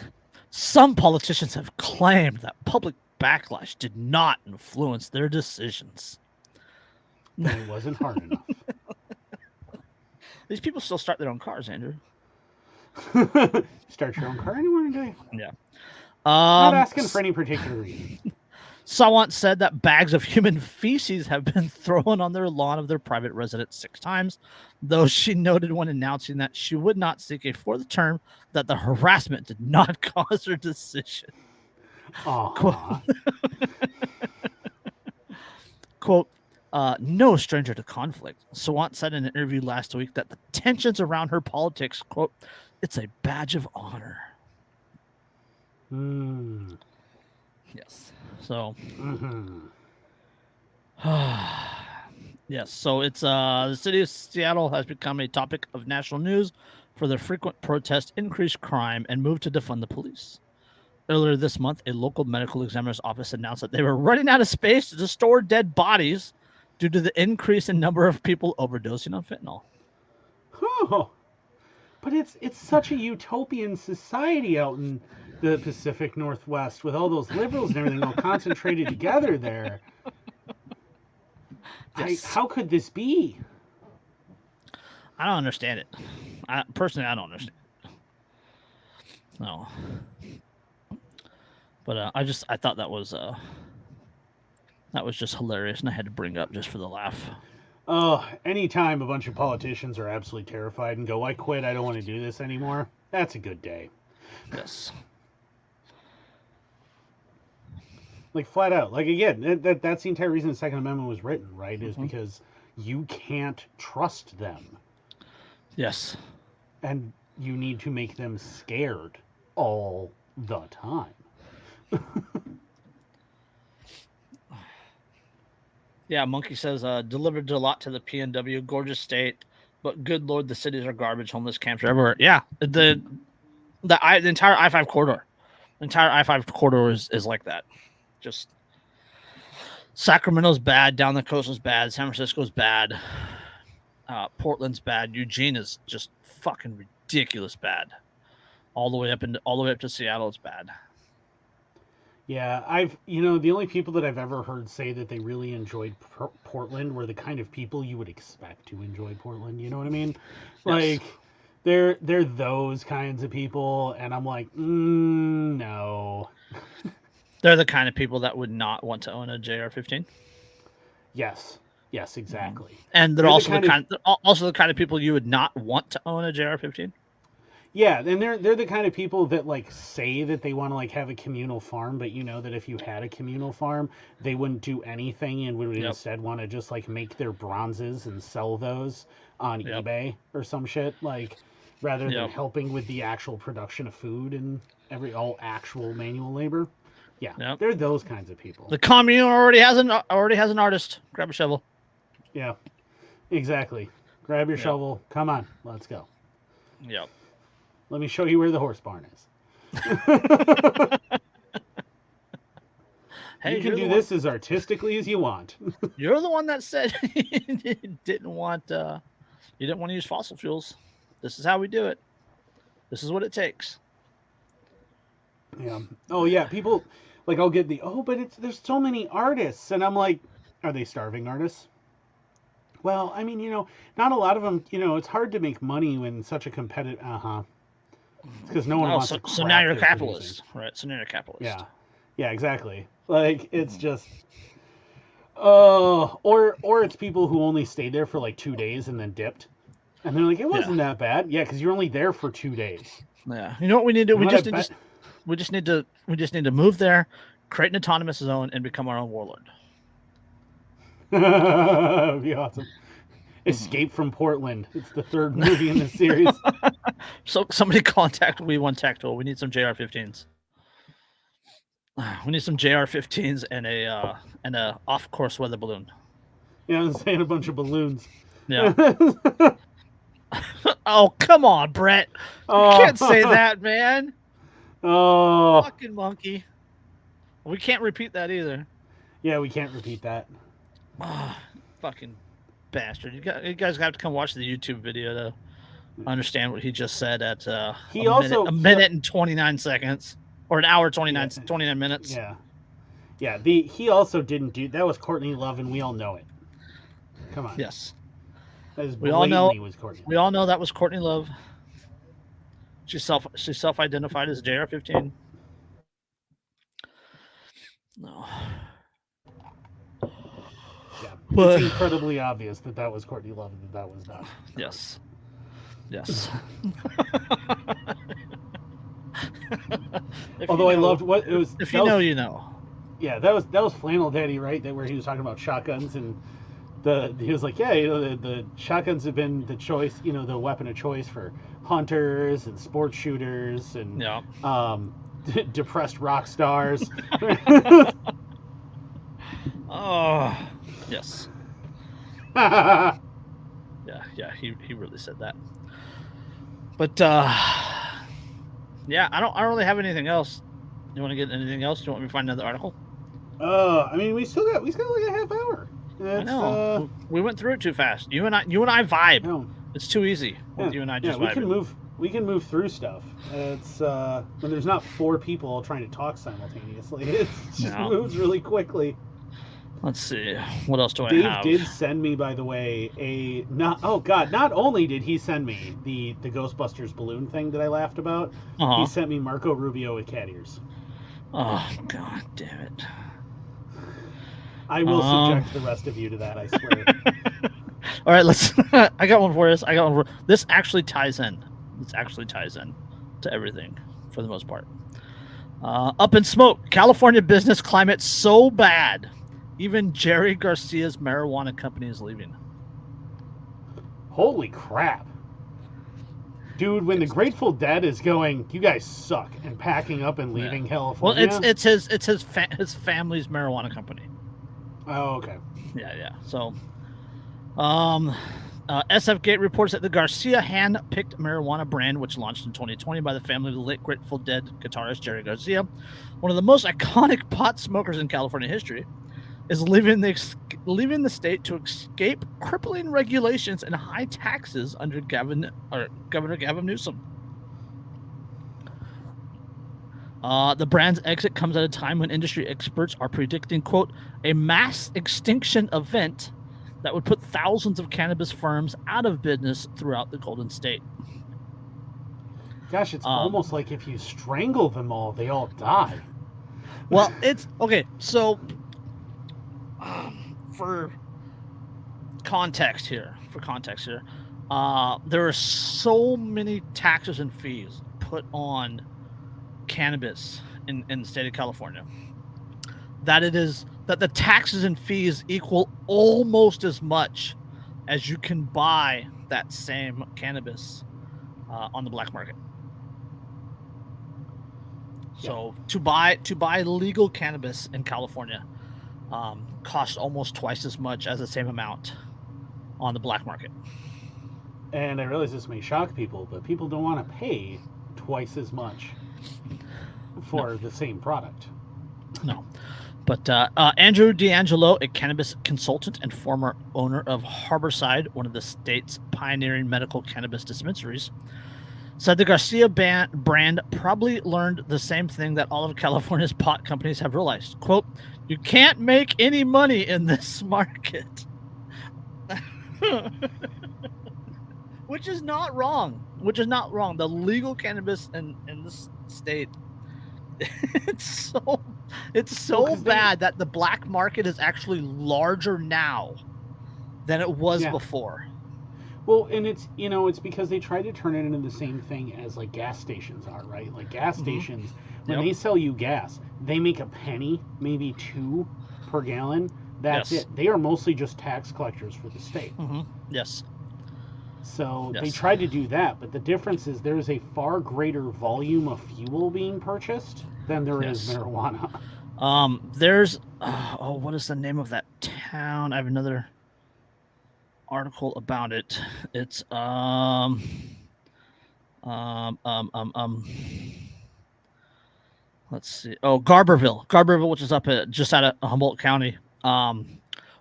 A: Some politicians have claimed that public backlash did not influence their decisions.
B: And it wasn't hard enough.
A: These people still start their own cars, Andrew.
B: Start your own car anywhere today?
A: Yeah.
B: Not asking for any particular reason.
A: Someone said that bags of human feces have been thrown on their lawn of their private residence 6 times, though she noted when announcing that she would not seek a fourth term that the harassment did not cause her decision. Quote, no stranger to conflict. Sawant said in an interview last week that the tensions around her politics, quote, it's a badge of honor. Yes. So, yes. So it's the city of Seattle has become a topic of national news for their frequent protest, increased crime, and move to defund the police. Earlier this month, a local medical examiner's office announced that they were running out of space to store dead bodies due to the increase in number of people overdosing on fentanyl.
B: But it's such a utopian society out in the Pacific Northwest with all those liberals and everything all concentrated together there. Yes. How could this be?
A: I don't understand it. I don't understand it. No. But I thought that was just hilarious, and I had to bring it up just for the laugh.
B: Anytime a bunch of politicians are absolutely terrified and go, I quit, I don't want to do this anymore, that's a good day.
A: Yes.
B: Like, flat out. Like, again, that's the entire reason the Second Amendment was written, right? Is because you can't trust them.
A: Yes.
B: And you need to make them scared all the time.
A: Yeah, Monkey says, delivered a lot to the PNW, gorgeous state, but good Lord, the cities are garbage, homeless camps are everywhere. Yeah, the entire I-5 corridor. The entire I-5 corridor is like that. Just Sacramento's bad, down the coast is bad, San Francisco's bad, Portland's bad, Eugene is just fucking ridiculous bad. All the way up to Seattle, it's bad.
B: Yeah, the only people that I've ever heard say that they really enjoyed Portland were the kind of people you would expect to enjoy Portland. You know what I mean? Yes. Like, they're those kinds of people, and I'm like, no.
A: They're the kind of people that would not want to own a JR-15.
B: Yes, exactly.
A: And they're also the kind of people you would not want to own a JR-15. Yeah,
B: and they're the kind of people that like say that they want to like have a communal farm, but you know that if you had a communal farm, they wouldn't do anything and would instead want to just like make their bronzes and sell those on eBay or some shit, like rather than helping with the actual production of food and all actual manual labor. Yeah, they're those kinds of people.
A: The commune already has an artist. Grab a shovel.
B: Yeah, exactly. Grab your shovel. Come on, let's go.
A: Yep.
B: Let me show you where the horse barn is. Hey, you can do this as artistically as you want.
A: You're the one that said you didn't want to use fossil fuels. This is how we do it. This is what it takes.
B: Yeah. Oh yeah, people like I'll get but there's so many artists, and I'm like, are they starving artists? Well, I mean, not a lot of them. It's hard to make money when such a competitive. Because no one wants to.
A: So now you're a capitalist, right? So now you're a capitalist.
B: Yeah, exactly. Like it's just, or it's people who only stayed there for like 2 days and then dipped, and they're like, it wasn't that bad. Yeah, because you're only there for 2 days.
A: Yeah. You know what we need to do? We just need to move there, create an autonomous zone, and become our own warlord.
B: That would be awesome. Escape from Portland. It's the third movie in this series.
A: So somebody contact We1 Tactical. We need some JR-15s. We need some JR-15s and a off-course weather balloon.
B: Yeah, I'm saying a bunch of balloons.
A: Yeah. Oh, come on, Brett. You can't say that, man.
B: Oh.
A: Fucking monkey. We can't repeat that either.
B: Yeah, we can't repeat that.
A: Oh, fucking bastard. You guys have to come watch the YouTube video to understand what he just said at a minute and 29 seconds. Or an hour, 29 minutes.
B: Yeah. Yeah, he also didn't do that. Was Courtney Love, and we all know it. Come on.
A: Yes.
B: We all know.
A: Was Courtney. We all know that was Courtney Love. She self-identified as JR-15. No.
B: Yeah, it's incredibly obvious that was Courtney Love and that was not.
A: Yes. Yes.
B: Although I loved what it was.
A: If you know, you know.
B: Yeah, that was Flannel Daddy, right? That where he was talking about shotguns and he was like, yeah, the shotguns have been the choice, the weapon of choice for hunters and sports shooters and depressed rock stars.
A: Oh, yes. Yeah, he really said that. But yeah, I don't really have anything else. You want to get anything else? Do you want me to find another article?
B: I mean, we still got like a half hour.
A: I know. We went through it too fast. You and I vibe. No. It's too easy. You and I just vibe.
B: We can move through stuff. It's when there's not 4 people all trying to talk simultaneously. It just moves really quickly.
A: Let's see. What else do I have?
B: Dave did send me, by the way, not only did he send me the Ghostbusters balloon thing that I laughed about, he sent me Marco Rubio with cat ears.
A: Oh, God damn it.
B: I will subject the rest of you to that, I swear.
A: All right, let's. I got one for us. This actually ties in. To everything, for the most part. Up in smoke. California business climate so bad. Even Jerry Garcia's marijuana company is leaving.
B: Holy crap. Dude, when the Grateful Dead is going, you guys suck, and packing up and leaving California.
A: Well, it's his family's marijuana company.
B: Oh, okay.
A: Yeah. So, SF Gate reports that the Garcia hand-picked marijuana brand, which launched in 2020 by the family of the late Grateful Dead guitarist Jerry Garcia, one of the most iconic pot smokers in California history, is leaving the state to escape crippling regulations and high taxes under Governor Gavin Newsom. The brand's exit comes at a time when industry experts are predicting, quote, a mass extinction event that would put thousands of cannabis firms out of business throughout the Golden State.
B: Gosh, it's almost like if you strangle them all, they all die.
A: Well, it's okay. So, for context here, there are so many taxes and fees put on cannabis in the state of California that the taxes and fees equal almost as much as you can buy that same cannabis on the black market. So to buy legal cannabis in California costs almost twice as much as the same amount on the black market.
B: And I realize this may shock people, but people don't want to pay twice as much for the same product.
A: No. But Andrew D'Angelo, a cannabis consultant and former owner of Harborside, one of the state's pioneering medical cannabis dispensaries, said the Garcia brand probably learned the same thing that all of California's pot companies have realized. Quote, you can't make any money in this market. Which is not wrong. The legal cannabis in this state, it's so bad that the black market is actually larger now than it was before.
B: Well, and it's because they try to turn it into the same thing as like gas stations are, right? Like gas stations, when they sell you gas, they make a penny, maybe 2 per gallon. That's it. They are mostly just tax collectors for the state.
A: Mm-hmm. Yes.
B: So they tried to do that, but the difference is there's a far greater volume of fuel being purchased than there is marijuana.
A: There's what is the name of that town? I have another article about it. It's let's see. Oh, Garberville, which is up just out of Humboldt County.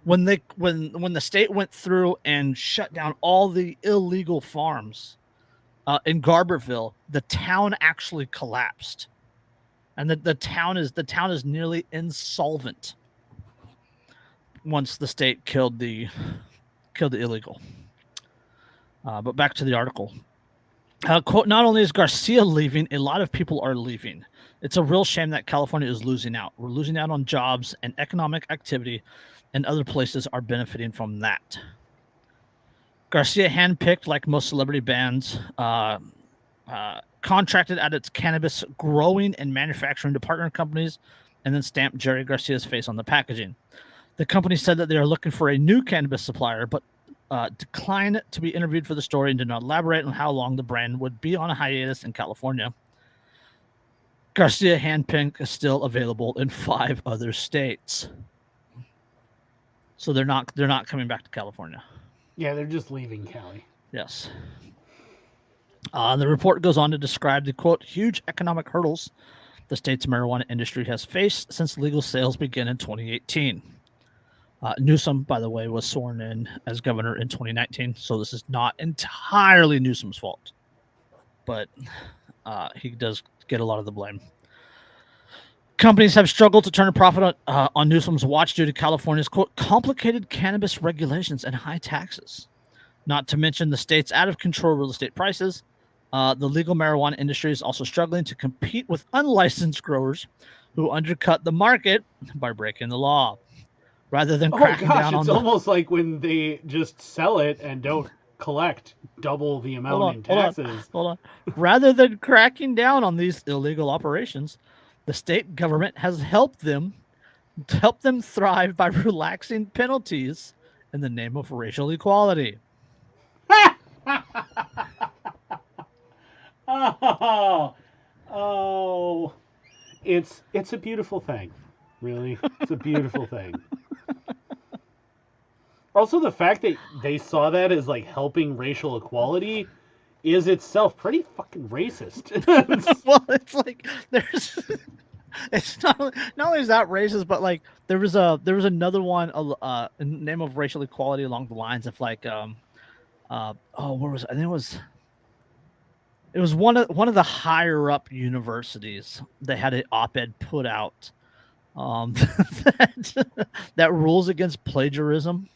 A: When the state went through and shut down all the illegal farms in Garberville, the town actually collapsed. and the town is nearly insolvent once the state killed the illegal. But back to the article. Quote, not only is Garcia leaving, a lot of people are leaving. It's a real shame that California is losing out. We're losing out on jobs and economic activity, and other places are benefiting from that. Garcia, handpicked like most celebrity bands, contracted at its cannabis growing and manufacturing to partner companies, and then stamped Jerry Garcia's face on the packaging. The company said that they are looking for a new cannabis supplier, but declined to be interviewed for the story and did not elaborate on how long the brand would be on a hiatus in California. Garcia handpick is still available in 5 other states, so they're not coming back to California.
B: Yeah, they're just leaving Cali.
A: Yes. The report goes on to describe the, quote, huge economic hurdles the state's marijuana industry has faced since legal sales began in 2018. Newsom, by the way, was sworn in as governor in 2019, so this is not entirely Newsom's fault, but he does get a lot of the blame. Companies have struggled to turn a profit on Newsom's watch due to California's, quote, complicated cannabis regulations and high taxes, not to mention the state's out-of-control real estate prices. The legal marijuana industry is also struggling to compete with unlicensed growers who undercut the market by breaking the law. Rather than cracking down on
B: it's almost like when they just sell it and don't collect double the amount in taxes.
A: Hold on. Rather than cracking down on these illegal operations, the state government has helped them thrive by relaxing penalties in the name of racial equality.
B: Oh, it's a beautiful thing. Really, it's a beautiful thing. Also, the fact that they saw that as like helping racial equality is itself pretty fucking racist.
A: Well, it's like there's, it's not only is that racist, but like there was another one in the name of racial equality along the lines of like where was it? I think it was one of the higher up universities. They had an op-ed put out that rules against plagiarism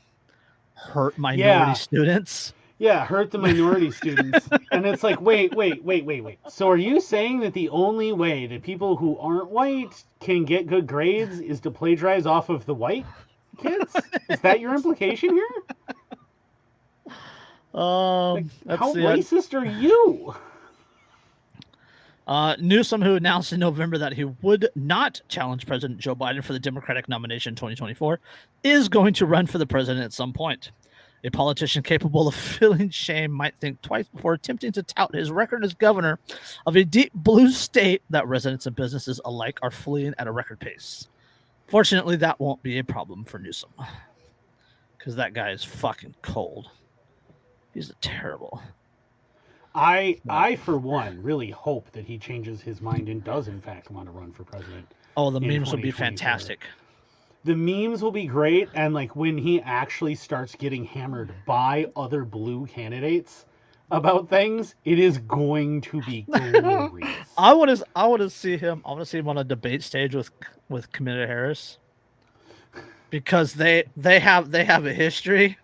A: hurt minority students.
B: Yeah, hurt the minority students. And it's like, wait. So are you saying that the only way that people who aren't white can get good grades is to plagiarize off of the white kids? Is that your implication here? How racist are you?
A: Newsom, who announced in November that he would not challenge President Joe Biden for the Democratic nomination in 2024, is going to run for the president at some point. A politician capable of feeling shame might think twice before attempting to tout his record as governor of a deep blue state that residents and businesses alike are fleeing at a record pace. Fortunately, that won't be a problem for Newsom, because that guy is fucking cold. He's terrible.
B: I, for one, really hope that he changes his mind and does, in fact, want to run for president.
A: Oh, the memes will be fantastic.
B: The memes will be great, and like when he actually starts getting hammered by other blue candidates about things, it is going to be glorious.
A: I want to see him on a debate stage with Kamala Harris, because they have a history.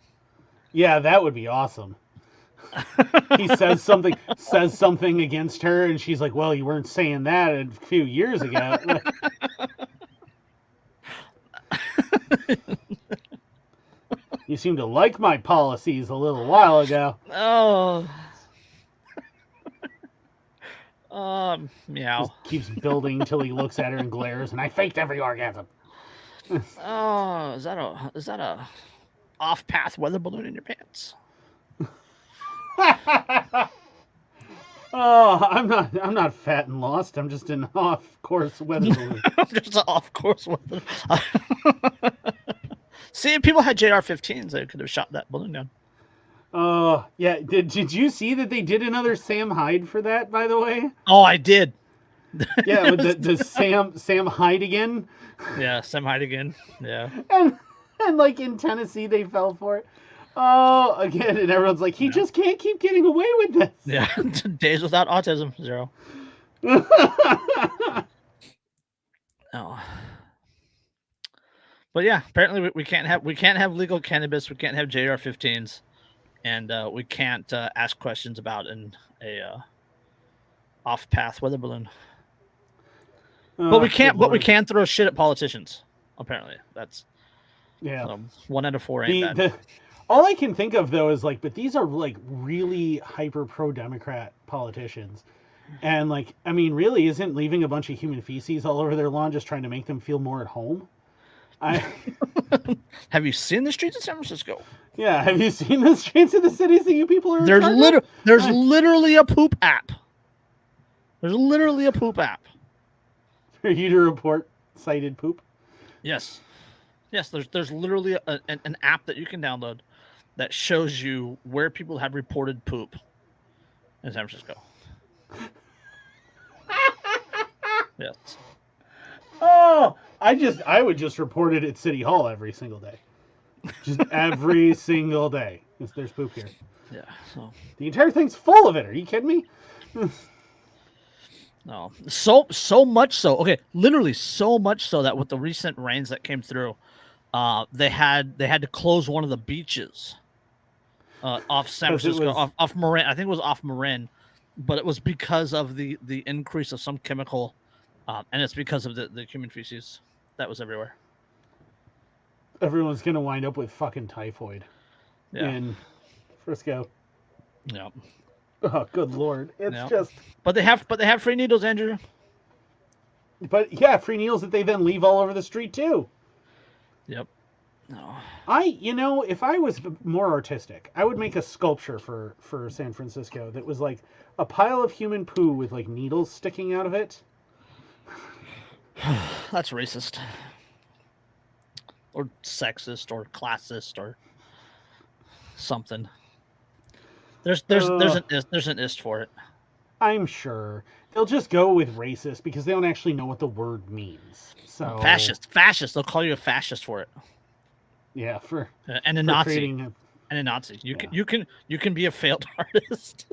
B: Yeah, that would be awesome. He says something against her, and she's like, well, you weren't saying that a few years ago. You seem to like my policies a little while ago.
A: Oh. Meow.
B: Just keeps building until he looks at her and glares, and I faked every orgasm.
A: Oh, is that a off-path weather balloon in your pants?
B: Oh, I'm not fat and lost. I'm just an off-course weather balloon.
A: I'm just an off-course weather. See, if people had JR-15s, they could have shot that balloon down.
B: Yeah. Did you see that they did another Sam Hyde for that, by the way?
A: Oh, I did.
B: Yeah, with the Sam Hyde again.
A: Yeah, Sam Hyde again. Yeah.
B: And like in Tennessee, they fell for it. Oh, again, and everyone's like, he just can't keep getting away with this.
A: Yeah, days without autism, 0. No. But yeah, apparently we can't have legal cannabis. We can't have JR-15s, and we can't ask questions about in a off-path weather balloon. But we can't. But we can throw shit at politicians. Apparently, that's 1 out of 4 ain't bad.
B: All I can think of though is like, but these are like really hyper pro-Democrat politicians, and like, I mean, really, isn't leaving a bunch of human feces all over their lawn just trying to make them feel more at home?
A: Have you seen the streets of San Francisco?
B: Yeah, have you seen the streets of the cities that you people are?
A: There's literally a poop app. There's literally a poop app
B: for you to report cited poop.
A: Yes. There's literally an app that you can download that shows you where people have reported poop in San Francisco. Yes.
B: Oh, I would just report it at City Hall every single day. Just every single day. There's poop here.
A: Yeah. So.
B: The entire thing's full of it. Are you kidding me?
A: No. So much so. Okay, literally so much so that with the recent rains that came through, they had to close one of the beaches off San Francisco, off Marin. I think it was off Marin, but it was because of the increase of some chemical, and it's because of the human feces that was everywhere.
B: Everyone's gonna wind up with fucking typhoid in Frisco.
A: Yeah.
B: Oh, good lord! It's just.
A: But they have free needles, Andrew.
B: But yeah, free needles that they then leave all over the street too.
A: Yep. No.
B: If I was more artistic, I would make a sculpture for San Francisco that was like a pile of human poo with like needles sticking out of it.
A: That's racist. Or sexist or classist or something. There's an ist for it.
B: I'm sure they'll just go with racist because they don't actually know what the word means. So
A: fascist. They'll call you a fascist for it.
B: Yeah,
A: and a Nazi. And a Nazi. You can be a failed artist.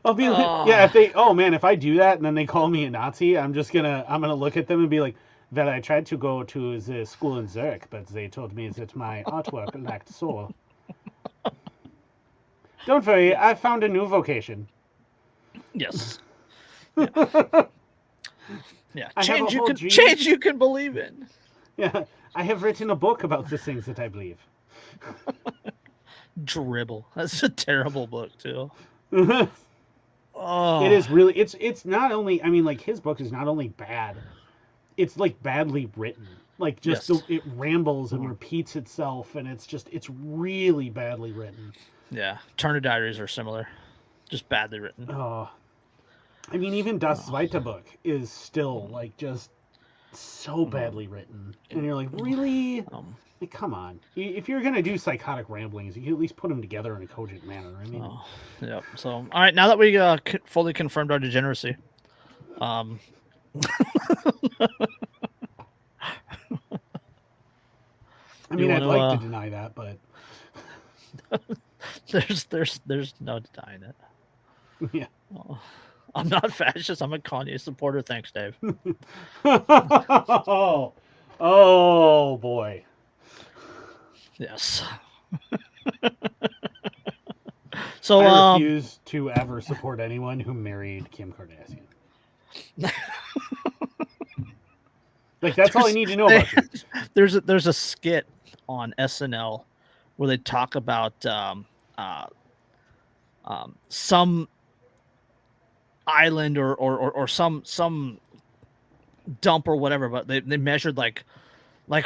B: I'll be like, if I do that and then they call me a Nazi, I'm gonna look at them and be like, well, I tried to go to the school in Zurich, but they told me that my artwork lacked soul. Don't worry, I found a new vocation.
A: Yes. Yeah. Change you can believe in.
B: Yeah. I have written a book about the things that I believe.
A: Dribble. That's a terrible book too.
B: It is really it's not only, I mean, like, his book is not only bad, it's like badly written. Like, just it rambles and repeats itself, and it's really badly written.
A: Yeah. Turner Diaries are similar. Just badly written.
B: Oh. I mean, even Das Zweite book is still like just so badly written. And you're like, really? Like, come on. If you're going to do psychotic ramblings, you can at least put them together in a cogent manner. I mean,
A: yep. So, all right, now that we fully confirmed our degeneracy,
B: I mean, I'd like to deny that, but
A: there's no denying it.
B: Yeah.
A: I'm not fascist. I'm a Kanye supporter. Thanks, Dave.
B: Oh boy.
A: Yes. So
B: I refuse to ever support anyone who married Kim Kardashian. Like, that's all I need to know about you.
A: There's a skit on SNL where they talk about some island or some dump or whatever, but they measured like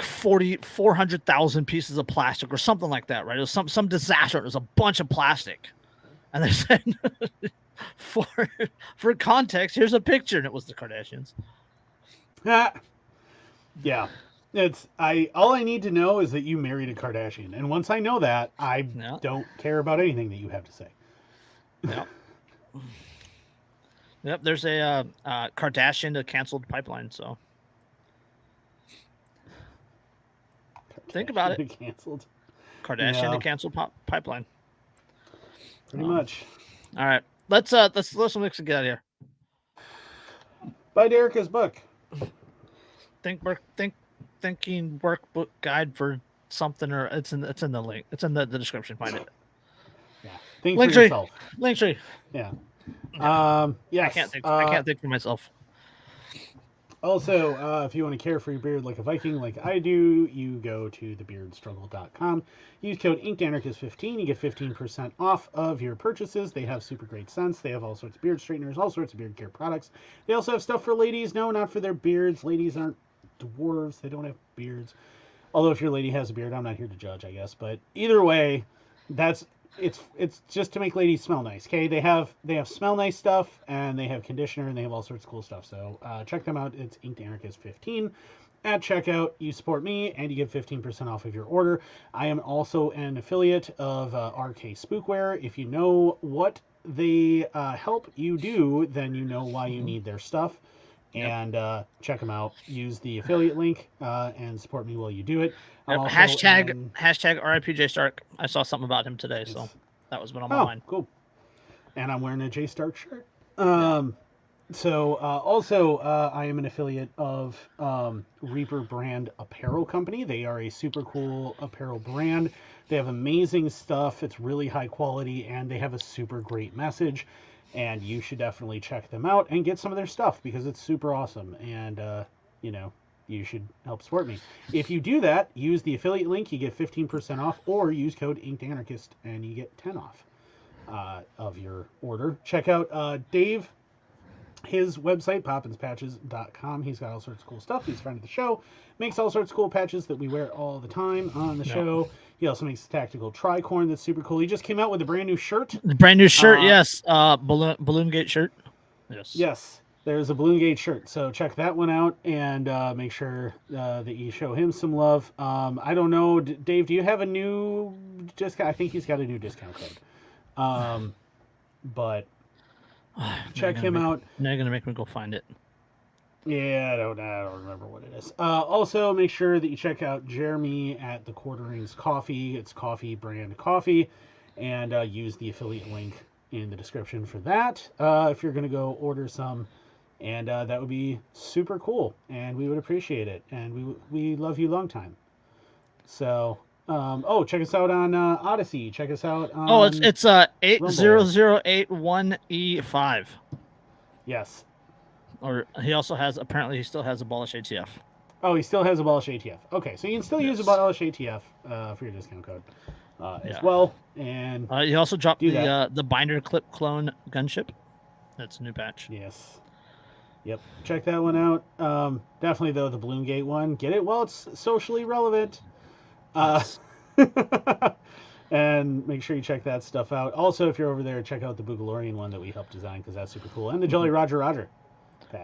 A: 400,000 pieces of plastic or something like that, right? It was some disaster. It was a bunch of plastic, and they said, for context, here's a picture, and it was the Kardashians.
B: Yeah, all I need to know is that you married a Kardashian, and once I know that, I don't care about anything that you have to say.
A: Yep. Yep. There's a Kardashian to canceled pipeline, so. Think about it.
B: Canceled.
A: Kardashian to canceled pipeline.
B: Pretty much.
A: All right. let's listen to get out of here.
B: Buy Derica's book.
A: Thinking workbook guide for something, or it's in the link. It's in the description. Find it.
B: Yeah. Think for yourself.
A: Linktree.
B: Yeah.
A: Yes. I can't think for myself.
B: Also, if you want to care for your beard like a Viking, like I do, you go to thebeardstruggle.com. Use code InkedAnarchist15. You get 15% off of your purchases. They have super great scents. They have all sorts of beard straighteners, all sorts of beard care products. They also have stuff for ladies. No, not for their beards. Ladies aren't dwarves. They don't have beards. Although if your lady has a beard, I'm not here to judge, I guess. But either way, it's just to make ladies smell nice. Okay, they have smell nice stuff, and they have conditioner, and they have all sorts of cool stuff. So check them out. It's Inked Anarchist 15 at checkout. You support me, and you get 15% off of your order. I am also an affiliate of RK Spookware. If you know what they help you do, then you know why you need their stuff. And check them out. Use the affiliate link and support me while you do it.
A: Hashtag RIP J Stark. I saw something about him today, so that was what on my mind.
B: Cool. And I'm wearing a J Stark shirt. So also, I am an affiliate of Reaper Brand Apparel Company. They are a super cool apparel brand. They have amazing stuff. It's really high quality, and they have a super great message. And you should definitely check them out and get some of their stuff because it's super awesome. And, you should help support me. If you do that, use the affiliate link, you get 15% off, or use code InkedAnarchist and you get 10 off of your order. Check out Dave, his website, poppinspatches.com. He's got all sorts of cool stuff. He's a friend of the show. Makes all sorts of cool patches that we wear all the time on the show. He also makes a tactical tricorn that's super cool. He just came out with a brand new shirt.
A: Yes. Balloon Gate shirt.
B: Yes. There's a Balloon Gate shirt. So check that one out and make sure that you show him some love. I don't know, Dave, do you have a new discount? I think he's got a new discount code. But check him out.
A: Now you're going to make me go find it.
B: Yeah, I don't remember what it is. Also, make sure that you check out Jeremy at the Quarterings Coffee. It's coffee brand coffee. And use the affiliate link in the description for that if you're going to go order some. And that would be super cool. And we would appreciate it. And we love you long time. So, check us out on Odyssey. Check us out on
A: it's 80081E5.
B: Yes.
A: Or he still has Abolish ATF.
B: Oh, he still has Abolish ATF. Okay, so you can still use Abolish ATF for your discount code as well. And
A: he also dropped the binder clip clone gunship. That's a new patch.
B: Yes. Yep. Check that one out. Definitely, though, the Balloon Gate one. Get it while it's socially relevant. And make sure you check that stuff out. Also, if you're over there, check out the Boogalorian one that we helped design because that's super cool. And the Jolly Roger patch.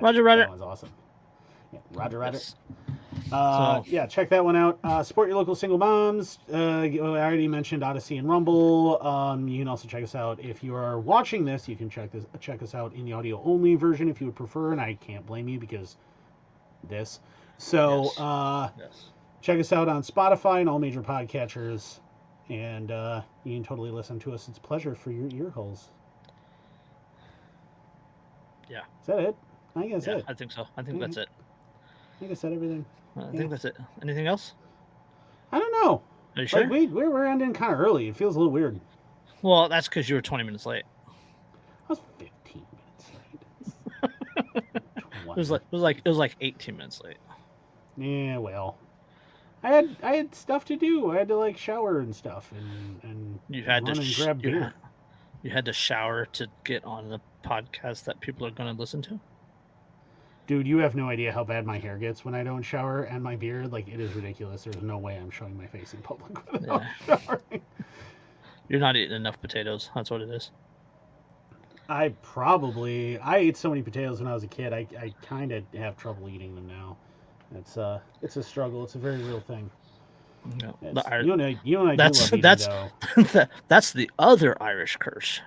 A: Roger.
B: That one's awesome. Yeah, Roger. Yes. Check that one out. Support your local single moms. I already mentioned Odyssey and Rumble. You can also check us out if you are watching this. You can check us out in the audio only version if you would prefer, and I can't blame you because this. So check us out on Spotify and all major podcatchers, and you can totally listen to us. It's a pleasure for your ear holes.
A: Yeah.
B: Is that it? I think that's it.
A: I think so. I think that's it.
B: I think I said everything.
A: I think that's it. Anything else?
B: I don't know.
A: Are you sure?
B: We're ending kind of early. It feels a little weird.
A: Well, that's because you were 20 minutes late.
B: I was 15 minutes late.
A: It was like 18 minutes late.
B: Yeah, well, I had stuff to do. I had to shower and stuff, and
A: you had
B: run and grab beer.
A: You had to shower to get on the podcast that people are going to listen to.
B: Dude, you have no idea how bad my hair gets when I don't shower, and my beard, it is ridiculous. There's no way I'm showing my face in public without showering.
A: You're not eating enough potatoes. That's what it is.
B: I ate so many potatoes when I was a kid. I kind of have trouble eating them now. It's a struggle. It's a very real thing.
A: No,
B: you and I do love eating, though.
A: That's the other Irish curse.